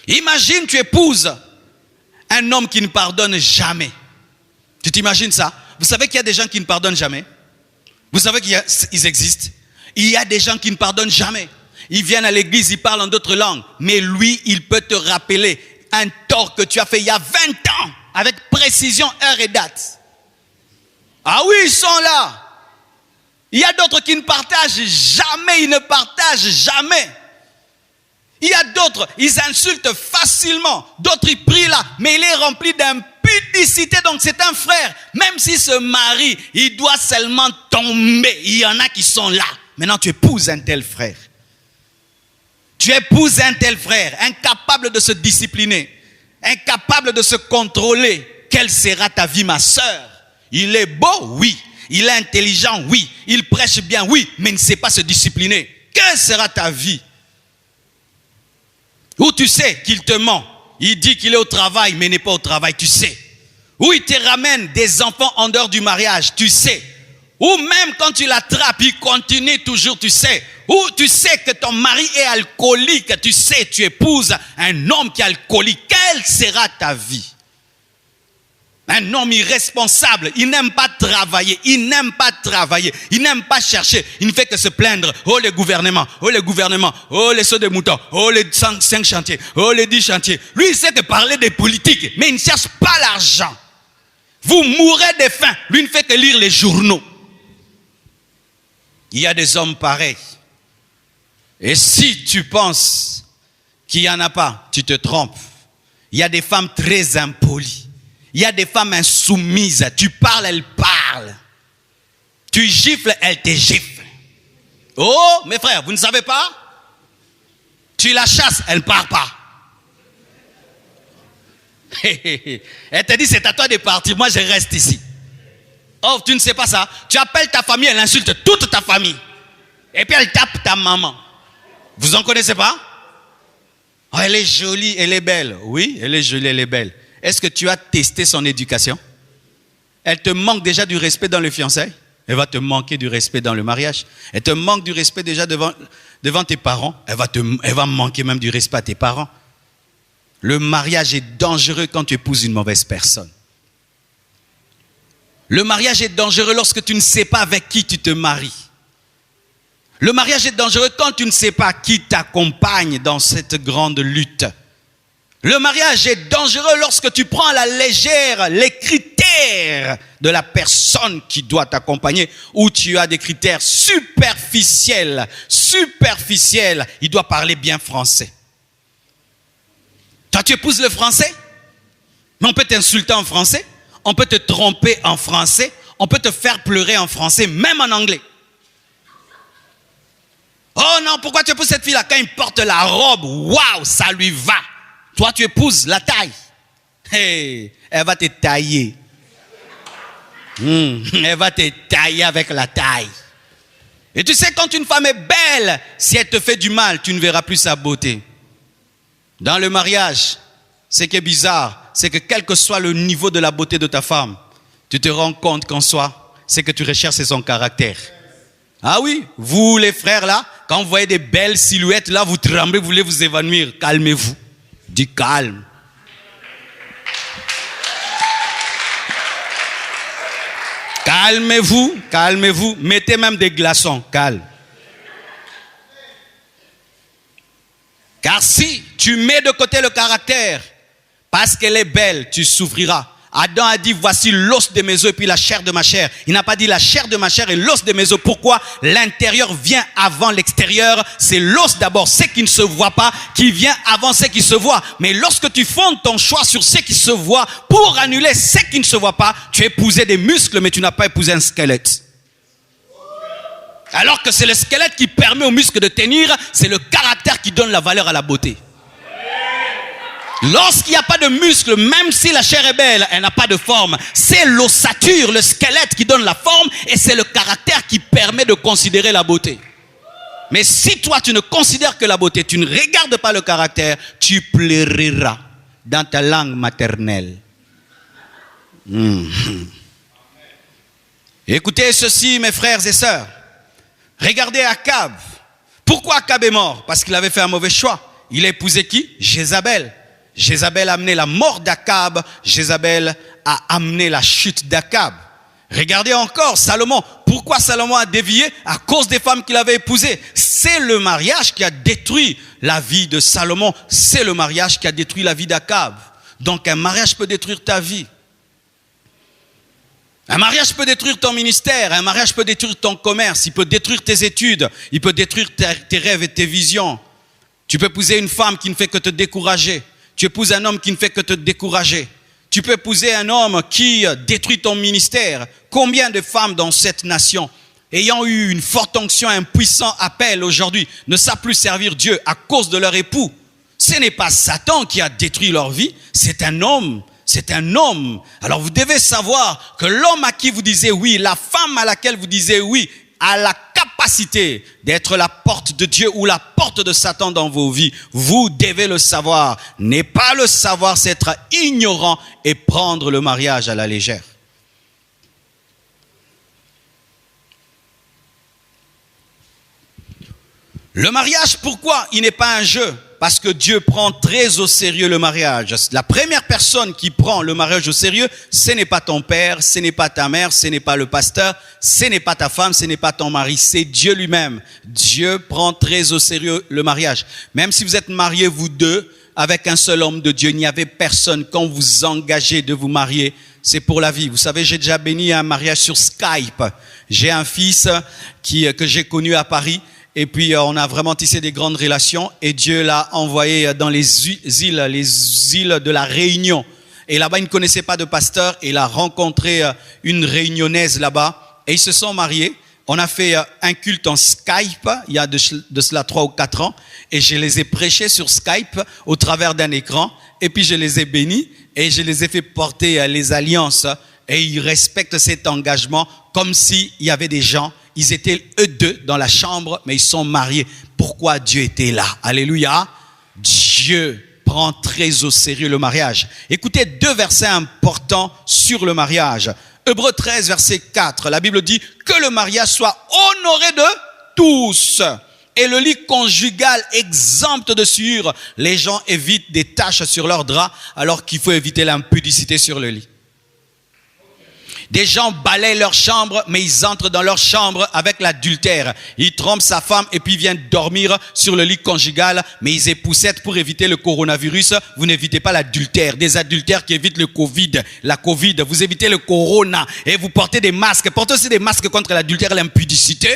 Imagine, tu épouses un homme qui ne pardonne jamais. Tu t'imagines ça? Vous savez qu'il y a des gens qui ne pardonnent jamais? Vous savez qu'ils existent? Il y a des gens qui ne pardonnent jamais. Ils viennent à l'église, ils parlent en d'autres langues. Mais lui, il peut te rappeler un tort que tu as fait il y a 20 ans. Avec précision, heure et date. Ah oui, ils sont là. Il y a d'autres qui ne partagent jamais. Ils ne partagent jamais. Il y a d'autres, ils insultent facilement. D'autres, ils prient là. Mais il est rempli d'impudicité. Donc c'est un frère. Même s'il se marie, il doit seulement tomber. Il y en a qui sont là. Maintenant, tu épouses un tel frère. Tu épouses un tel frère, incapable de se discipliner, incapable de se contrôler. Quelle sera ta vie, ma sœur? Il est beau, oui. Il est intelligent, oui. Il prêche bien, oui. Mais il ne sait pas se discipliner. Quelle sera ta vie? Ou tu sais qu'il te ment. Il dit qu'il est au travail, mais n'est pas au travail, tu sais. Ou il te ramène des enfants en dehors du mariage, tu sais. Ou même quand tu l'attrapes, il continue toujours, tu sais. Ou tu sais que ton mari est alcoolique, tu sais, tu épouses un homme qui est alcoolique. Quelle sera ta vie? Un homme irresponsable, il n'aime pas travailler, il n'aime pas travailler, il n'aime pas chercher, il ne fait que se plaindre. Oh le gouvernement, oh les sauts de moutons, oh les 5 chantiers, oh les 10 chantiers. Lui il sait que parler des politiques, mais il ne cherche pas l'argent. Vous mourrez de faim, lui ne fait que lire les journaux. Il y a des hommes pareils. Et si tu penses qu'il n'y en a pas, tu te trompes. Il y a des femmes très impolies. Il y a des femmes insoumises. Tu parles, elles parlent. Tu gifles, elles te giflent. Oh, mes frères, vous ne savez pas? Tu la chasses, elle ne part pas. Elle te dit, c'est à toi de partir, moi je reste ici. Oh, tu ne sais pas ça? Tu appelles ta famille, elle insulte toute ta famille. Et puis elle tape ta maman. Vous en connaissez pas? Oh, elle est jolie, elle est belle. Oui, elle est jolie, elle est belle. Est-ce que tu as testé son éducation? Elle te manque déjà du respect dans le fiançailles. Elle va te manquer du respect dans le mariage. Elle te manque du respect déjà devant tes parents. Elle va manquer même du respect à tes parents. Le mariage est dangereux quand tu épouses une mauvaise personne. Le mariage est dangereux lorsque tu ne sais pas avec qui tu te maries. Le mariage est dangereux quand tu ne sais pas qui t'accompagne dans cette grande lutte. Le mariage est dangereux lorsque tu prends à la légère les critères de la personne qui doit t'accompagner, ou tu as des critères superficiels. Il doit parler bien français. Toi, tu épouses le français, mais on peut t'insulter en français, on peut te tromper en français, on peut te faire pleurer en français, même en anglais. Oh non, pourquoi tu épouses cette fille-là? Quand il porte la robe, waouh, ça lui va. Toi, tu épouses la taille. Hey, elle va te tailler. Elle va te tailler avec la taille. Et tu sais, quand une femme est belle, si elle te fait du mal, tu ne verras plus sa beauté. Dans le mariage, ce qui est bizarre, c'est que quel que soit le niveau de la beauté de ta femme, tu te rends compte qu'en soi, ce que tu recherches, c'est son caractère. Ah oui, vous les frères là, quand vous voyez des belles silhouettes là, vous tremblez, vous voulez vous évanouir. Calmez-vous. Dis calme. Calmez-vous, calmez-vous. Mettez même des glaçons, calme. Car si tu mets de côté le caractère, parce qu'elle est belle, tu souffriras. Adam a dit, voici l'os de mes os et puis la chair de ma chair. Il n'a pas dit la chair de ma chair et l'os de mes os. Pourquoi? L'intérieur vient avant l'extérieur. C'est l'os d'abord, ce qui ne se voit pas, qui vient avant ce qui se voit. Mais lorsque tu fondes ton choix sur ce qui se voit pour annuler ce qui ne se voit pas, tu as épousé des muscles, mais tu n'as pas épousé un squelette. Alors que c'est le squelette qui permet aux muscles de tenir, c'est le caractère qui donne la valeur à la beauté. Lorsqu'il n'y a pas de muscles, même si la chair est belle, elle n'a pas de forme. C'est l'ossature, le squelette qui donne la forme et c'est le caractère qui permet de considérer la beauté. Mais si toi tu ne considères que la beauté, tu ne regardes pas le caractère, tu pleureras dans ta langue maternelle. Écoutez ceci, mes frères et sœurs. Regardez Akab. Pourquoi Akab est mort? Parce qu'il avait fait un mauvais choix. Il a épousé qui? Jézabel. Jézabel a amené la mort d'Akab. Jézabel a amené la chute d'Akab. Regardez encore Salomon. Pourquoi Salomon a dévié? À cause des femmes qu'il avait épousées. C'est le mariage qui a détruit la vie de Salomon. C'est le mariage qui a détruit la vie d'Akab. Donc un mariage peut détruire ta vie. Un mariage peut détruire ton ministère. Un mariage peut détruire ton commerce. Il peut détruire tes études. Il peut détruire tes rêves et tes visions. Tu peux épouser une femme qui ne fait que te décourager. Tu épouses un homme qui ne fait que te décourager. Tu peux épouser un homme qui détruit ton ministère. Combien de femmes dans cette nation, ayant eu une forte onction, un puissant appel aujourd'hui, ne savent plus servir Dieu à cause de leur époux? Ce n'est pas Satan qui a détruit leur vie, c'est un homme. C'est un homme. Alors vous devez savoir que l'homme à qui vous disiez oui, la femme à laquelle vous disiez oui, a la capacité d'être la porte de Dieu ou la porte de Satan dans vos vies. Vous devez le savoir. Ne pas le savoir, c'est être ignorant et prendre le mariage à la légère. Le mariage, pourquoi il n'est pas un jeu? Parce que Dieu prend très au sérieux le mariage. La première personne qui prend le mariage au sérieux, ce n'est pas ton père, ce n'est pas ta mère, ce n'est pas le pasteur, ce n'est pas ta femme, ce n'est pas ton mari, c'est Dieu lui-même. Dieu prend très au sérieux le mariage. Même si vous êtes mariés, vous deux, avec un seul homme de Dieu, il n'y avait personne. Quand vous engagez de vous marier, c'est pour la vie. Vous savez, j'ai déjà béni un mariage sur Skype. J'ai un fils que j'ai connu à Paris. Et puis, on a vraiment tissé des grandes relations et Dieu l'a envoyé dans les îles de la Réunion. Et là-bas, il ne connaissait pas de pasteur et il a rencontré une réunionnaise là-bas et ils se sont mariés. On a fait un culte en Skype, il y a de cela 3 ou 4 ans et je les ai prêchés sur Skype au travers d'un écran et puis je les ai bénis et je les ai fait porter les alliances et ils respectent cet engagement comme s'il y avait des gens. Ils étaient eux deux dans la chambre, mais ils sont mariés. Pourquoi Dieu était là? Alléluia. Dieu prend très au sérieux le mariage. Écoutez 2 versets importants sur le mariage. Hébreux 13, verset 4. La Bible dit que le mariage soit honoré de tous. Et le lit conjugal exempt de souillure. Les gens évitent des taches sur leurs draps, alors qu'il faut éviter l'impudicité sur le lit. Des gens balaient leur chambre, mais ils entrent dans leur chambre avec l'adultère. Ils trompent sa femme et puis viennent dormir sur le lit conjugal, mais ils épousettent pour éviter le coronavirus. Vous n'évitez pas l'adultère. Des adultères qui évitent le Covid, la Covid. Vous évitez le corona et vous portez des masques. Portez aussi des masques contre l'adultère et l'impudicité.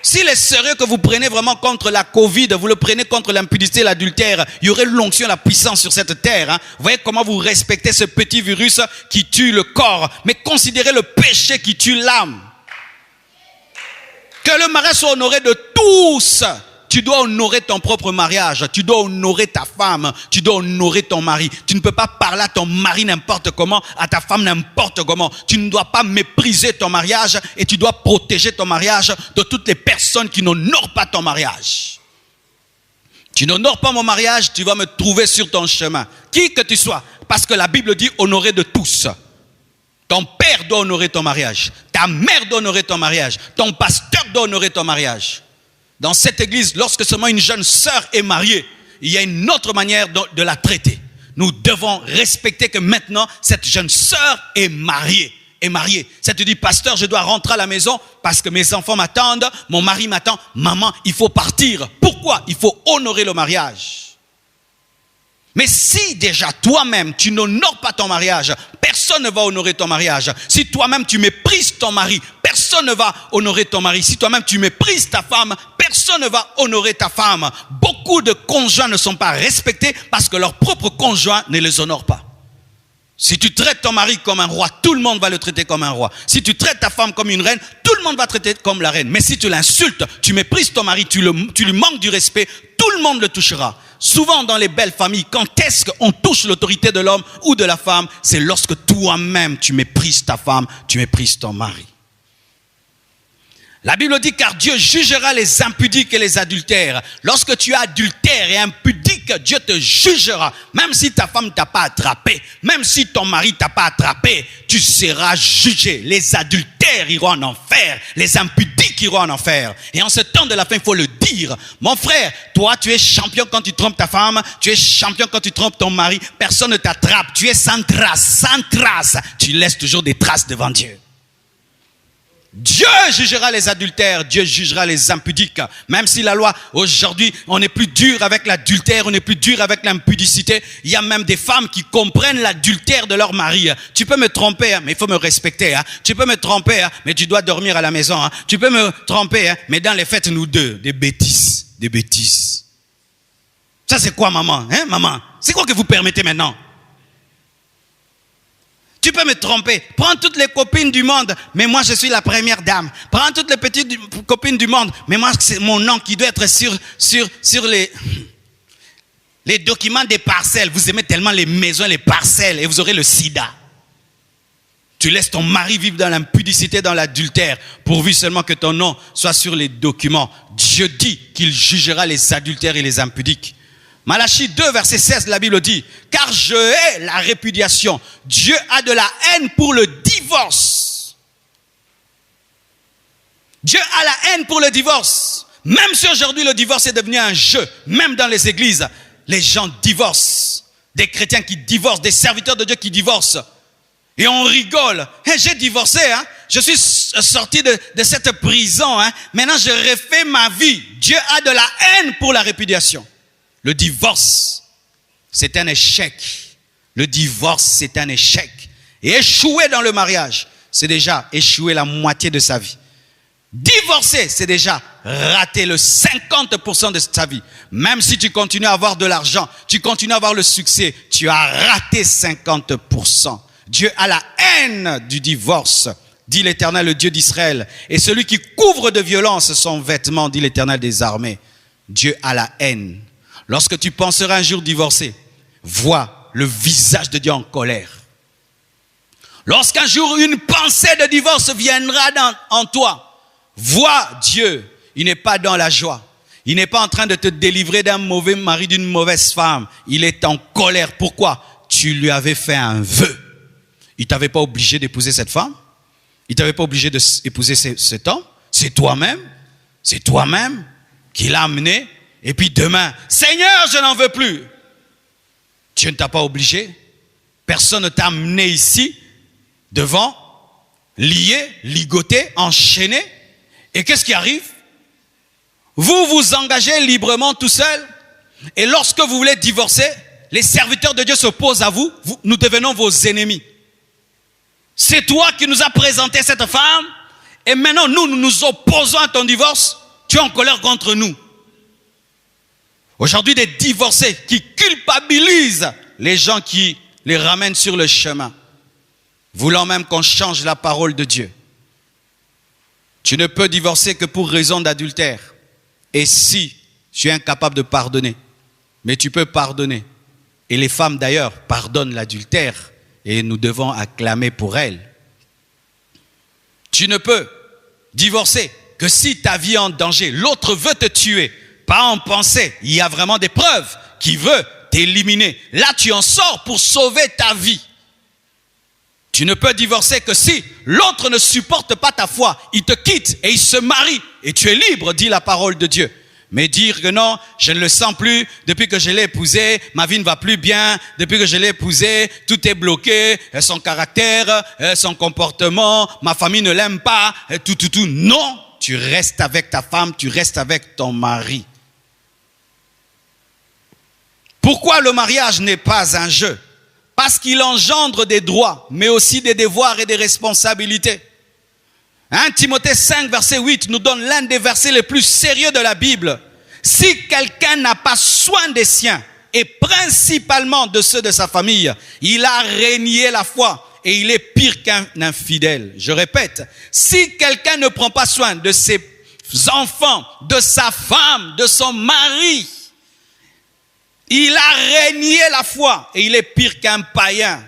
S'il est sérieux que vous prenez vraiment contre la Covid, vous le prenez contre l'impudicité et l'adultère, il y aurait l'onction et la puissance sur cette terre. Hein. Vous voyez comment vous respectez ce petit virus qui tue le corps, mais considérez le péché qui tue l'âme. Que le mariage soit honoré de tous. Tu dois honorer ton propre mariage, tu dois honorer ta femme, tu dois honorer ton mari. Tu ne peux pas parler à ton mari n'importe comment, à ta femme n'importe comment. Tu ne dois pas mépriser ton mariage et tu dois protéger ton mariage de toutes les personnes qui n'honorent pas ton mariage. Tu n'honores pas mon mariage, tu vas me trouver sur ton chemin. Qui que tu sois, parce que la Bible dit honorer de tous. Ton père doit honorer ton mariage, ta mère doit honorer ton mariage, ton pasteur doit honorer ton mariage. Dans cette église, lorsque seulement une jeune sœur est mariée, il y a une autre manière de la traiter. Nous devons respecter que maintenant, cette jeune sœur est mariée. Ça te dit, pasteur, je dois rentrer à la maison parce que mes enfants m'attendent, mon mari m'attend. Maman, il faut partir. Pourquoi? Il faut honorer le mariage. Mais si déjà toi-même tu n'honores pas ton mariage, personne ne va honorer ton mariage. Si toi-même tu méprises ton mari, personne ne va honorer ton mari. Si toi-même tu méprises ta femme, personne ne va honorer ta femme. Beaucoup de conjoints ne sont pas respectés parce que leur propre conjoint ne les honore pas. Si tu traites ton mari comme un roi, tout le monde va le traiter comme un roi. Si tu traites ta femme comme une reine, tout le monde va traiter comme la reine. Mais si tu l'insultes, tu méprises ton mari, tu lui manques du respect, tout le monde le touchera. Souvent dans les belles familles, quand est-ce qu'on touche l'autorité de l'homme ou de la femme? C'est lorsque toi-même tu méprises ta femme, tu méprises ton mari. La Bible dit, car Dieu jugera les impudiques et les adultères. Lorsque tu es adultère et impudique, Dieu te jugera. Même si ta femme t'a pas attrapé, même si ton mari t'a pas attrapé, tu seras jugé. Les adultères iront en enfer, les impudiques iront en enfer. Et en ce temps de la fin, il faut le dire. Mon frère, toi, tu es champion quand tu trompes ta femme, tu es champion quand tu trompes ton mari. Personne ne t'attrape, tu es sans trace, sans trace. Tu laisses toujours des traces devant Dieu. Dieu jugera les adultères, Dieu jugera les impudiques. Même si la loi, aujourd'hui, on n'est plus dur avec l'adultère, on n'est plus dur avec l'impudicité. Il y a même des femmes qui comprennent l'adultère de leur mari. Tu peux me tromper, mais il faut me respecter. Tu peux me tromper, mais tu dois dormir à la maison. Tu peux me tromper, mais dans les fêtes, nous deux, des bêtises, des bêtises. Ça c'est quoi, maman? Maman, c'est quoi que vous permettez maintenant? Tu peux me tromper. Prends toutes les copines du monde, mais moi je suis la première dame. Prends toutes les petites copines du monde, mais moi c'est mon nom qui doit être sur les documents des parcelles. Vous aimez tellement les maisons, les parcelles, et vous aurez le sida. Tu laisses ton mari vivre dans l'impudicité, dans l'adultère, pourvu seulement que ton nom soit sur les documents. Dieu dit qu'il jugera les adultères et les impudiques. Malachie 2, verset 16, la Bible dit, car je hais la répudiation. Dieu a de la haine pour le divorce. Dieu a la haine pour le divorce. Même si aujourd'hui le divorce est devenu un jeu, même dans les églises, les gens divorcent. Des chrétiens qui divorcent, des serviteurs de Dieu qui divorcent. Et on rigole. J'ai divorcé, je suis sorti de cette prison. Maintenant je refais ma vie. Dieu a de la haine pour la répudiation. Le divorce, c'est un échec. Le divorce, c'est un échec. Et échouer dans le mariage, c'est déjà échouer la moitié de sa vie. Divorcer, c'est déjà rater le 50% de sa vie. Même si tu continues à avoir de l'argent, tu continues à avoir le succès, tu as raté 50%. Dieu a la haine du divorce, dit l'Éternel, le Dieu d'Israël. Et celui qui couvre de violence son vêtement, dit l'Éternel des armées. Dieu a la haine. Lorsque tu penseras un jour divorcer, vois le visage de Dieu en colère. Lorsqu'un jour une pensée de divorce viendra en toi, vois Dieu. Il n'est pas dans la joie. Il n'est pas en train de te délivrer d'un mauvais mari, d'une mauvaise femme. Il est en colère. Pourquoi? Tu lui avais fait un vœu. Il ne t'avait pas obligé d'épouser cette femme. Il ne t'avait pas obligé d'épouser cet homme. C'est toi-même. C'est toi-même qui l'a amené. Et puis demain, Seigneur, je n'en veux plus. Dieu ne t'a pas obligé. Personne ne t'a amené ici, devant, lié, ligoté, enchaîné. Et qu'est-ce qui arrive? Vous vous engagez librement tout seul. Et lorsque vous voulez divorcer, les serviteurs de Dieu s'opposent à vous. Nous devenons vos ennemis. C'est toi qui nous as présenté cette femme. Et maintenant, nous nous opposons à ton divorce. Tu es en colère contre nous. Aujourd'hui, des divorcés qui culpabilisent les gens qui les ramènent sur le chemin, voulant même qu'on change la parole de Dieu. Tu ne peux divorcer que pour raison d'adultère. Et si tu es incapable de pardonner, mais tu peux pardonner. Et les femmes d'ailleurs pardonnent l'adultère et nous devons acclamer pour elles. Tu ne peux divorcer que si ta vie est en danger. L'autre veut te tuer. Pas en pensée, il y a vraiment des preuves qui veut t'éliminer. Là, tu en sors pour sauver ta vie. Tu ne peux divorcer que si l'autre ne supporte pas ta foi. Il te quitte et il se marie. Et tu es libre, dit la parole de Dieu. Mais dire que non, je ne le sens plus, depuis que je l'ai épousé, ma vie ne va plus bien, depuis que je l'ai épousé, tout est bloqué, son caractère, son comportement, ma famille ne l'aime pas, tout. Non, tu restes avec ta femme, tu restes avec ton mari. Pourquoi le mariage n'est pas un jeu? Parce qu'il engendre des droits, mais aussi des devoirs et des responsabilités. 1 Timothée 5, verset 8 nous donne l'un des versets les plus sérieux de la Bible. Si quelqu'un n'a pas soin des siens, et principalement de ceux de sa famille, il a renié la foi et il est pire qu'un infidèle. Je répète, si quelqu'un ne prend pas soin de ses enfants, de sa femme, de son mari, il a renié la foi et il est pire qu'un païen.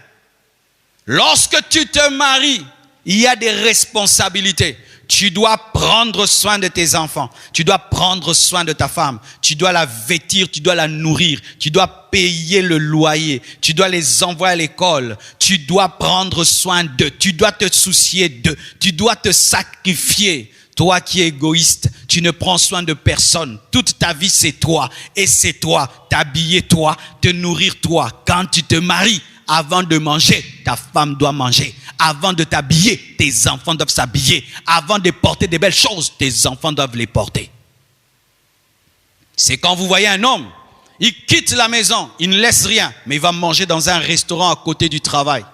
Lorsque tu te maries, il y a des responsabilités. Tu dois prendre soin de tes enfants. Tu dois prendre soin de ta femme. Tu dois la vêtir, tu dois la nourrir. Tu dois payer le loyer. Tu dois les envoyer à l'école. Tu dois prendre soin d'eux. Tu dois te soucier d'eux. Tu dois te sacrifier. Toi qui es égoïste, tu ne prends soin de personne. Toute ta vie, c'est toi. Et c'est toi. T'habiller toi, te nourrir toi. Quand tu te maries, avant de manger, ta femme doit manger. Avant de t'habiller, tes enfants doivent s'habiller. Avant de porter des belles choses, tes enfants doivent les porter. C'est quand vous voyez un homme, il quitte la maison, il ne laisse rien, mais il va manger dans un restaurant à côté du travail.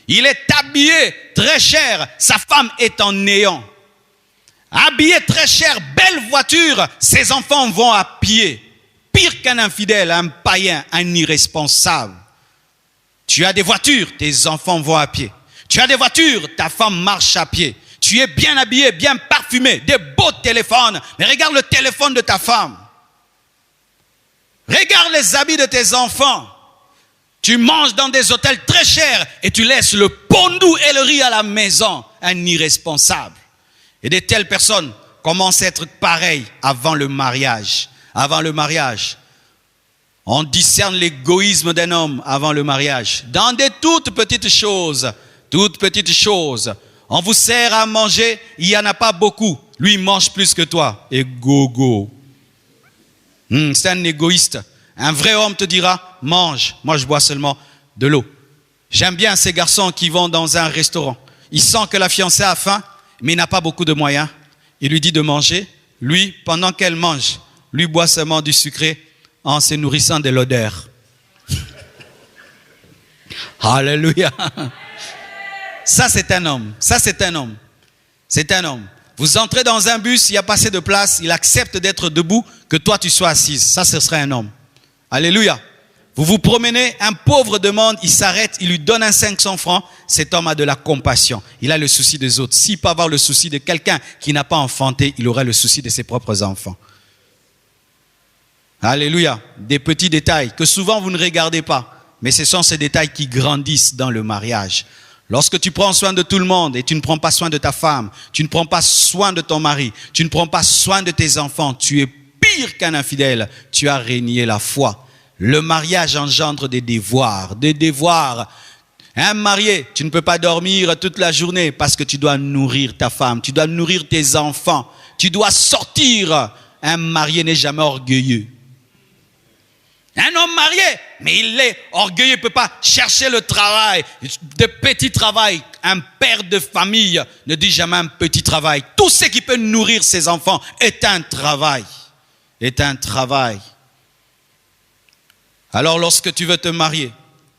Il est habillé très cher, sa femme est en néant. Habillé très cher, belle voiture, ses enfants vont à pied. Pire qu'un infidèle, un païen, un irresponsable. Tu as des voitures, tes enfants vont à pied. Tu as des voitures, ta femme marche à pied. Tu es bien habillé, bien parfumé, des beaux téléphones. Mais regarde le téléphone de ta femme. Regarde les habits de tes enfants. Tu manges dans des hôtels très chers et tu laisses le pondou et le riz à la maison. Un irresponsable. Et de telles personnes commencent à être pareilles avant le mariage. Avant le mariage. On discerne l'égoïsme d'un homme avant le mariage. Dans des toutes petites choses. Toutes petites choses. On vous sert à manger, il n'y en a pas beaucoup. Lui, il mange plus que toi. Et gogo. C'est un égoïste. Un vrai homme te dira, mange. Moi, je bois seulement de l'eau. J'aime bien ces garçons qui vont dans un restaurant. Il sent que la fiancée a faim, mais il n'a pas beaucoup de moyens. Il lui dit de manger. Lui, pendant qu'elle mange, lui boit seulement du sucré en se nourrissant de l'odeur. Alléluia. Ça, c'est un homme. Ça, c'est un homme. C'est un homme. Vous entrez dans un bus, il n'y a pas assez de place, il accepte d'être debout, que toi tu sois assise. Ça, ce serait un homme. Alléluia. Vous vous promenez, un pauvre demande, il s'arrête, il lui donne un 500 francs. Cet homme a de la compassion. Il a le souci des autres. S'il peut avoir le souci de quelqu'un qui n'a pas enfanté, il aurait le souci de ses propres enfants. Alléluia. Des petits détails que souvent vous ne regardez pas. Mais ce sont ces détails qui grandissent dans le mariage. Lorsque tu prends soin de tout le monde et tu ne prends pas soin de ta femme, tu ne prends pas soin de ton mari, tu ne prends pas soin de tes enfants, tu es pire qu'un infidèle, tu as renié la foi. Le mariage engendre des devoirs, des devoirs. Un marié, tu ne peux pas dormir toute la journée parce que tu dois nourrir ta femme, tu dois nourrir tes enfants, tu dois sortir. Un marié n'est jamais orgueilleux. Un homme marié, mais il est orgueilleux, il ne peut pas chercher le travail, de petits travail. Un père de famille ne dit jamais un petit travail. Tout ce qui peut nourrir ses enfants est un travail. Est un travail. Alors lorsque tu veux te marier,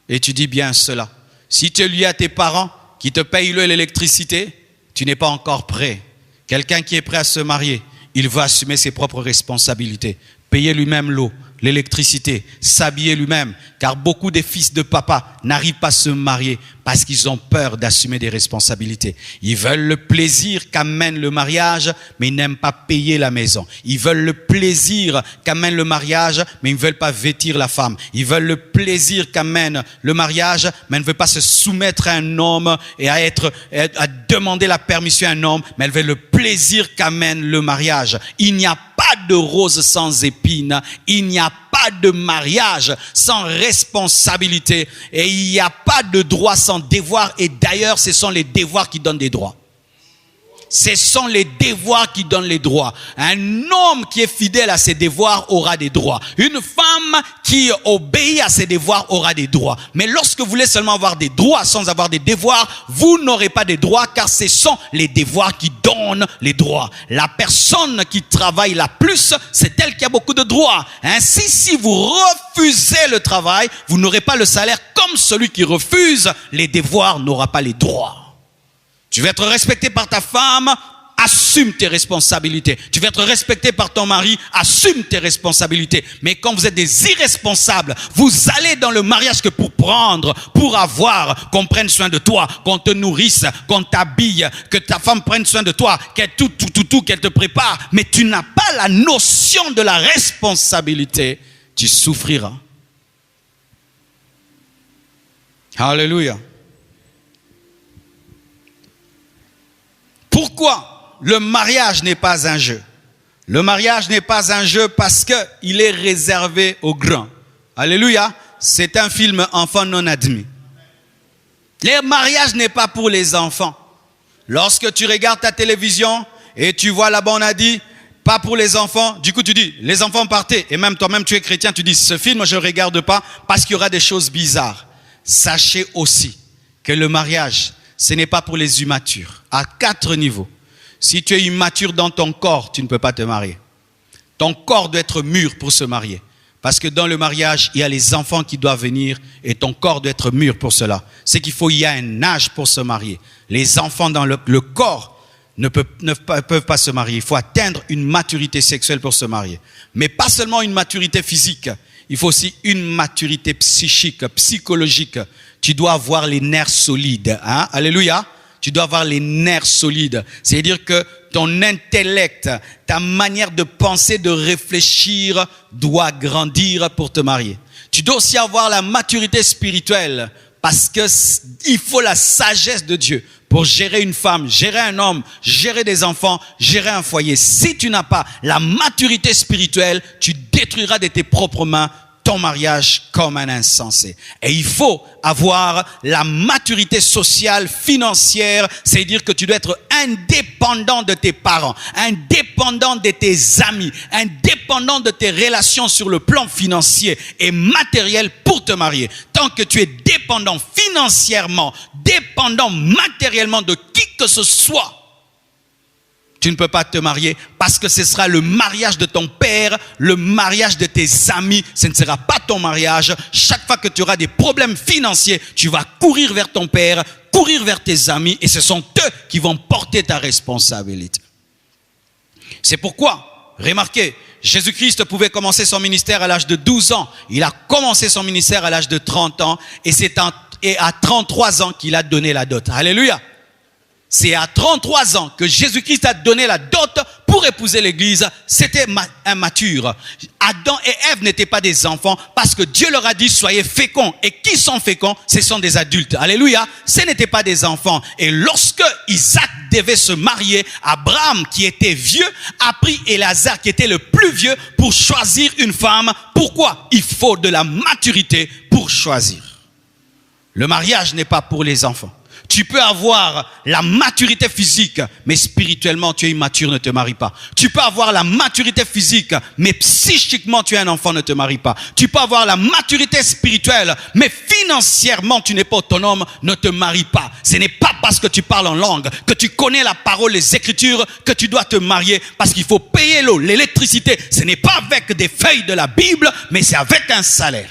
et tu dis bien cela, si tu es lié à tes parents qui te payent l'eau et l'électricité, tu n'es pas encore prêt. Quelqu'un qui est prêt à se marier, il va assumer ses propres responsabilités, payer lui-même l'eau, l'électricité, s'habiller lui-même, car beaucoup des fils de papa n'arrivent pas à se marier parce qu'ils ont peur d'assumer des responsabilités. Ils veulent le plaisir qu'amène le mariage, mais ils n'aiment pas payer la maison. Ils veulent le plaisir qu'amène le mariage, mais ils ne veulent pas vêtir la femme. Ils veulent le plaisir qu'amène le mariage, mais ils ne veulent pas se soumettre à un homme et à demander la permission à un homme, mais ils veulent le plaisir qu'amène le mariage. Il n'y a pas de rose sans épines, il n'y a pas de mariage sans responsabilité et il n'y a pas de droit sans devoir, et d'ailleurs ce sont les devoirs qui donnent des droits. ce sont les devoirs qui donnent les droits. Un homme qui est fidèle à ses devoirs aura des droits. Une femme qui obéit à ses devoirs aura des droits. Mais lorsque vous voulez seulement avoir des droits sans avoir des devoirs, vous n'aurez pas de droits, car ce sont les devoirs qui donnent les droits. La personne qui travaille la plus, c'est elle qui a beaucoup de droits. Ainsi, si vous refusez le travail, vous n'aurez pas le salaire, comme celui qui refuse les devoirs n'aura pas les droits. Tu veux être respecté par ta femme, assume tes responsabilités. Tu veux être respecté par ton mari, assume tes responsabilités. Mais quand vous êtes des irresponsables, vous allez dans le mariage que pour prendre, pour avoir, qu'on prenne soin de toi, qu'on te nourrisse, qu'on t'habille, que ta femme prenne soin de toi, qu'elle qu'elle te prépare. Mais tu n'as pas la notion de la responsabilité. Tu souffriras. Alléluia. Pourquoi le mariage n'est pas un jeu? Le mariage n'est pas un jeu parce qu'il est réservé aux grands. Alléluia. C'est un film enfant non admis. Le mariage n'est pas pour les enfants. Lorsque tu regardes ta télévision et tu vois là-bas on a dit pas pour les enfants, du coup tu dis les enfants partez, et même toi-même tu es chrétien, tu dis ce film je ne regarde pas parce qu'il y aura des choses bizarres. Sachez aussi que le mariage, ce n'est pas pour les immatures. À 4 niveaux. Si tu es immature dans ton corps, tu ne peux pas te marier. Ton corps doit être mûr pour se marier. Parce que dans le mariage, il y a les enfants qui doivent venir et ton corps doit être mûr pour cela. C'est qu'il faut, il y a un âge pour se marier. Les enfants dans le corps ne peuvent pas se marier. Il faut atteindre une maturité sexuelle pour se marier. Mais pas seulement une maturité physique. Il faut aussi une maturité psychique, psychologique. Tu dois avoir les nerfs solides. Hein? Alléluia. Tu dois avoir les nerfs solides. C'est-à-dire que ton intellect, ta manière de penser, de réfléchir doit grandir pour te marier. Tu dois aussi avoir la maturité spirituelle parce que il faut la sagesse de Dieu pour gérer une femme, gérer un homme, gérer des enfants, gérer un foyer. Si tu n'as pas la maturité spirituelle, tu détruiras de tes propres mains ton mariage comme un insensé. Et il faut avoir la maturité sociale, financière, c'est-à-dire que tu dois être indépendant de tes parents, indépendant de tes amis, indépendant de tes relations sur le plan financier et matériel pour te marier. Tant que tu es dépendant financièrement, dépendant matériellement de qui que ce soit, tu ne peux pas te marier parce que ce sera le mariage de ton père, le mariage de tes amis. Ce ne sera pas ton mariage. Chaque fois que tu auras des problèmes financiers, tu vas courir vers ton père, courir vers tes amis et ce sont eux qui vont porter ta responsabilité. C'est pourquoi, remarquez, Jésus-Christ pouvait commencer son ministère à l'âge de 12 ans. Il a commencé son ministère à l'âge de 30 ans et c'est à 33 ans qu'il a donné la dot. Alléluia. C'est à 33 ans que Jésus-Christ a donné la dot pour épouser l'église. C'était immature. Adam et Ève n'étaient pas des enfants parce que Dieu leur a dit soyez féconds. Et qui sont féconds? Ce sont des adultes. Alléluia. Ce n'étaient pas des enfants. Et lorsque Isaac devait se marier, Abraham qui était vieux a pris Éléazar qui était le plus vieux pour choisir une femme. Pourquoi? Il faut de la maturité pour choisir. Le mariage n'est pas pour les enfants. Tu peux avoir la maturité physique, mais spirituellement tu es immature, ne te marie pas. Tu peux avoir la maturité physique, mais psychiquement tu es un enfant, ne te marie pas. Tu peux avoir la maturité spirituelle, mais financièrement tu n'es pas autonome, ne te marie pas. Ce n'est pas parce que tu parles en langue, que tu connais la parole, les écritures, que tu dois te marier, parce qu'il faut payer l'eau, l'électricité. Ce n'est pas avec des feuilles de la Bible, mais c'est avec un salaire.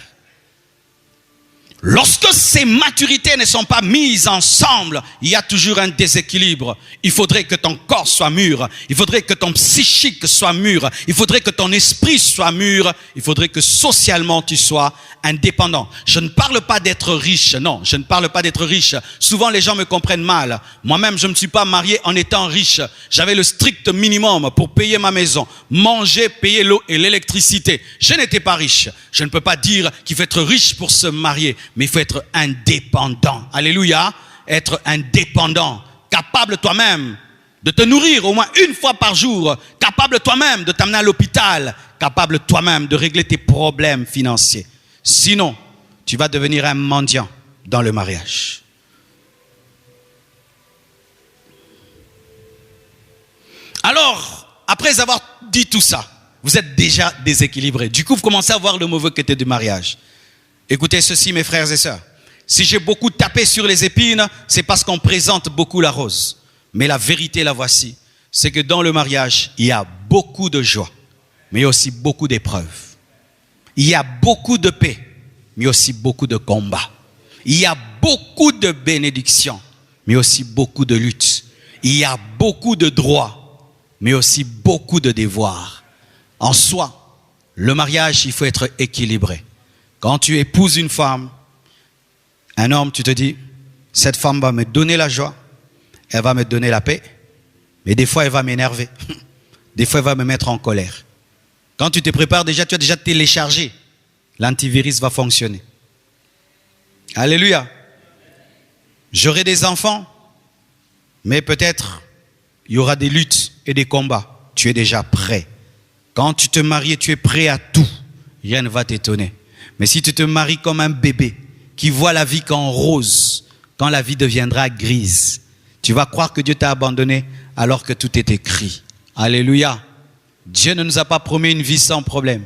Lorsque ces maturités ne sont pas mises ensemble, il y a toujours un déséquilibre. Il faudrait que ton corps soit mûr. Il faudrait que ton psychique soit mûr. Il faudrait que ton esprit soit mûr. Il faudrait que socialement tu sois indépendant. Je ne parle pas d'être riche. Non, je ne parle pas d'être riche. Souvent les gens me comprennent mal. Moi-même, je ne me suis pas marié en étant riche. J'avais le strict minimum pour payer ma maison, manger, payer l'eau et l'électricité. Je n'étais pas riche. Je ne peux pas dire qu'il faut être riche pour se marier. Mais il faut être indépendant. Alléluia. Être indépendant. Capable toi-même de te nourrir au moins une fois par jour. Capable toi-même de t'amener à l'hôpital. Capable toi-même de régler tes problèmes financiers. Sinon, tu vas devenir un mendiant dans le mariage. Alors, après avoir dit tout ça, vous êtes déjà déséquilibré. Du coup, vous commencez à voir le mauvais côté du mariage. Écoutez ceci, mes frères et sœurs. Si j'ai beaucoup tapé sur les épines, c'est parce qu'on présente beaucoup la rose. Mais la vérité, la voici, c'est que dans le mariage, il y a beaucoup de joie, mais aussi beaucoup d'épreuves. Il y a beaucoup de paix, mais aussi beaucoup de combats. Il y a beaucoup de bénédictions, mais aussi beaucoup de luttes. Il y a beaucoup de droits, mais aussi beaucoup de devoirs. En soi, le mariage, il faut être équilibré. Quand tu épouses une femme, un homme, tu te dis, cette femme va me donner la joie, elle va me donner la paix, mais des fois, elle va m'énerver. Des fois, elle va me mettre en colère. Quand tu te prépares déjà, tu as déjà téléchargé. L'antivirus va fonctionner. Alléluia. J'aurai des enfants, mais peut-être il y aura des luttes et des combats. Tu es déjà prêt. Quand tu te maries, tu es prêt à tout. Rien ne va t'étonner. Mais si tu te maries comme un bébé qui voit la vie qu'en rose, quand la vie deviendra grise, tu vas croire que Dieu t'a abandonné alors que tout est écrit. Alléluia. Dieu ne nous a pas promis une vie sans problème.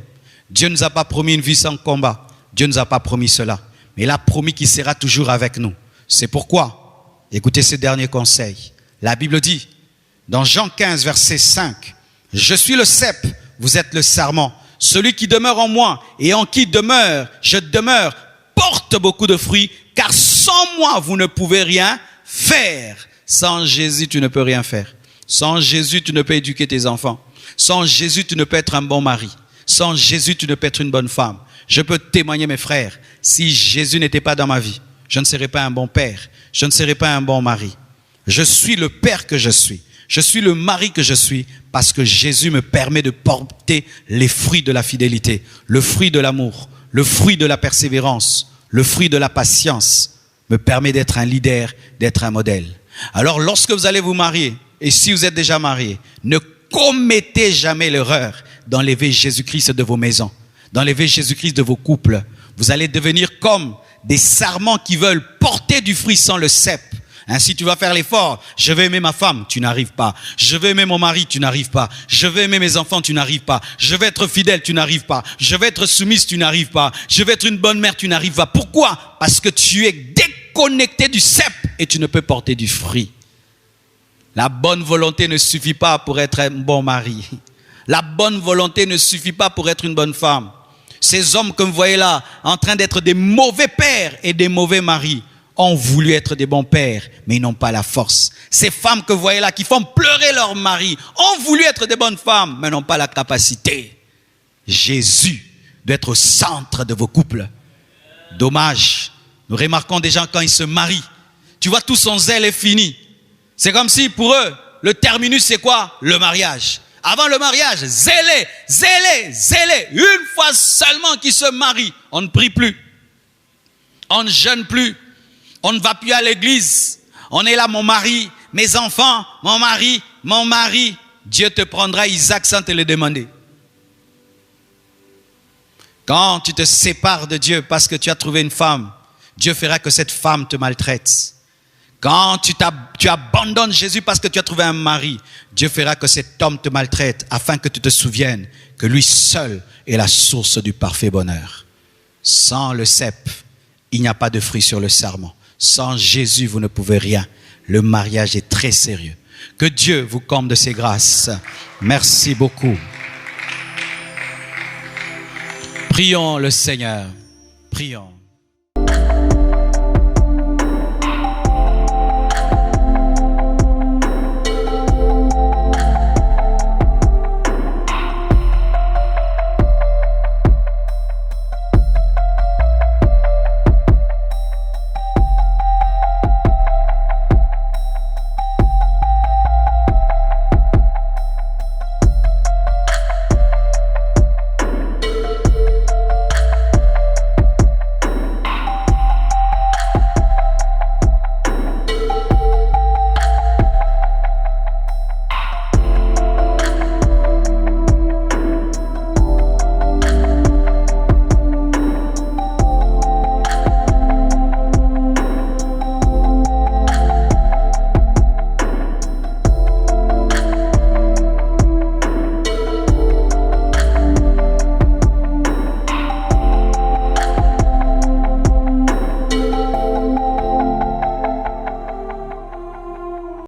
Dieu ne nous a pas promis une vie sans combat. Dieu ne nous a pas promis cela. Mais il a promis qu'il sera toujours avec nous. C'est pourquoi, écoutez ce dernier conseil. La Bible dit, dans Jean 15, verset 5, « Je suis le cep, vous êtes le sarment. Celui qui demeure en moi et en qui je demeure, porte beaucoup de fruits, car sans moi, vous ne pouvez rien faire. » Sans Jésus, tu ne peux rien faire. Sans Jésus, tu ne peux éduquer tes enfants. Sans Jésus, tu ne peux être un bon mari. Sans Jésus, tu ne peux être une bonne femme. Je peux témoigner, mes frères, si Jésus n'était pas dans ma vie, je ne serais pas un bon père. Je ne serais pas un bon mari. Je suis le père que je suis. Je suis le mari que je suis parce que Jésus me permet de porter les fruits de la fidélité, le fruit de l'amour, le fruit de la persévérance, le fruit de la patience, me permet d'être un leader, d'être un modèle. Alors lorsque vous allez vous marier, et si vous êtes déjà marié, ne commettez jamais l'erreur d'enlever Jésus-Christ de vos maisons, d'enlever Jésus-Christ de vos couples. Vous allez devenir comme des sarments qui veulent porter du fruit sans le cep. Ainsi tu vas faire l'effort. Je vais aimer ma femme, tu n'arrives pas. Je vais aimer mon mari, tu n'arrives pas. Je vais aimer mes enfants, tu n'arrives pas. Je vais être fidèle, tu n'arrives pas. Je vais être soumise, tu n'arrives pas. Je vais être une bonne mère, tu n'arrives pas. Pourquoi? Parce que tu es déconnecté du cep et tu ne peux porter du fruit. La bonne volonté ne suffit pas pour être un bon mari. La bonne volonté ne suffit pas pour être une bonne femme. Ces hommes que vous voyez là, en train d'être des mauvais pères et des mauvais maris, ont voulu être des bons pères, mais ils n'ont pas la force. Ces femmes que vous voyez là, qui font pleurer leur mari, ont voulu être des bonnes femmes, mais n'ont pas la capacité. Jésus doit être au centre de vos couples. Dommage. Nous remarquons des gens quand ils se marient. Tu vois, tout son zèle est fini. C'est comme si pour eux, le terminus c'est quoi? Le mariage. Avant le mariage, zélé. Une fois seulement qu'ils se marient, on ne prie plus. On ne jeûne plus. On ne va plus à l'église. On est là, mon mari, mes enfants, mon mari. Dieu te prendra Isaac sans te le demander. Quand tu te sépares de Dieu parce que tu as trouvé une femme, Dieu fera que cette femme te maltraite. Quand tu abandonnes Jésus parce que tu as trouvé un mari, Dieu fera que cet homme te maltraite afin que tu te souviennes que lui seul est la source du parfait bonheur. Sans le cep, il n'y a pas de fruit sur le sarment. Sans Jésus, vous ne pouvez rien. Le mariage est très sérieux. Que Dieu vous comble de ses grâces. Merci beaucoup. Prions le Seigneur. Prions.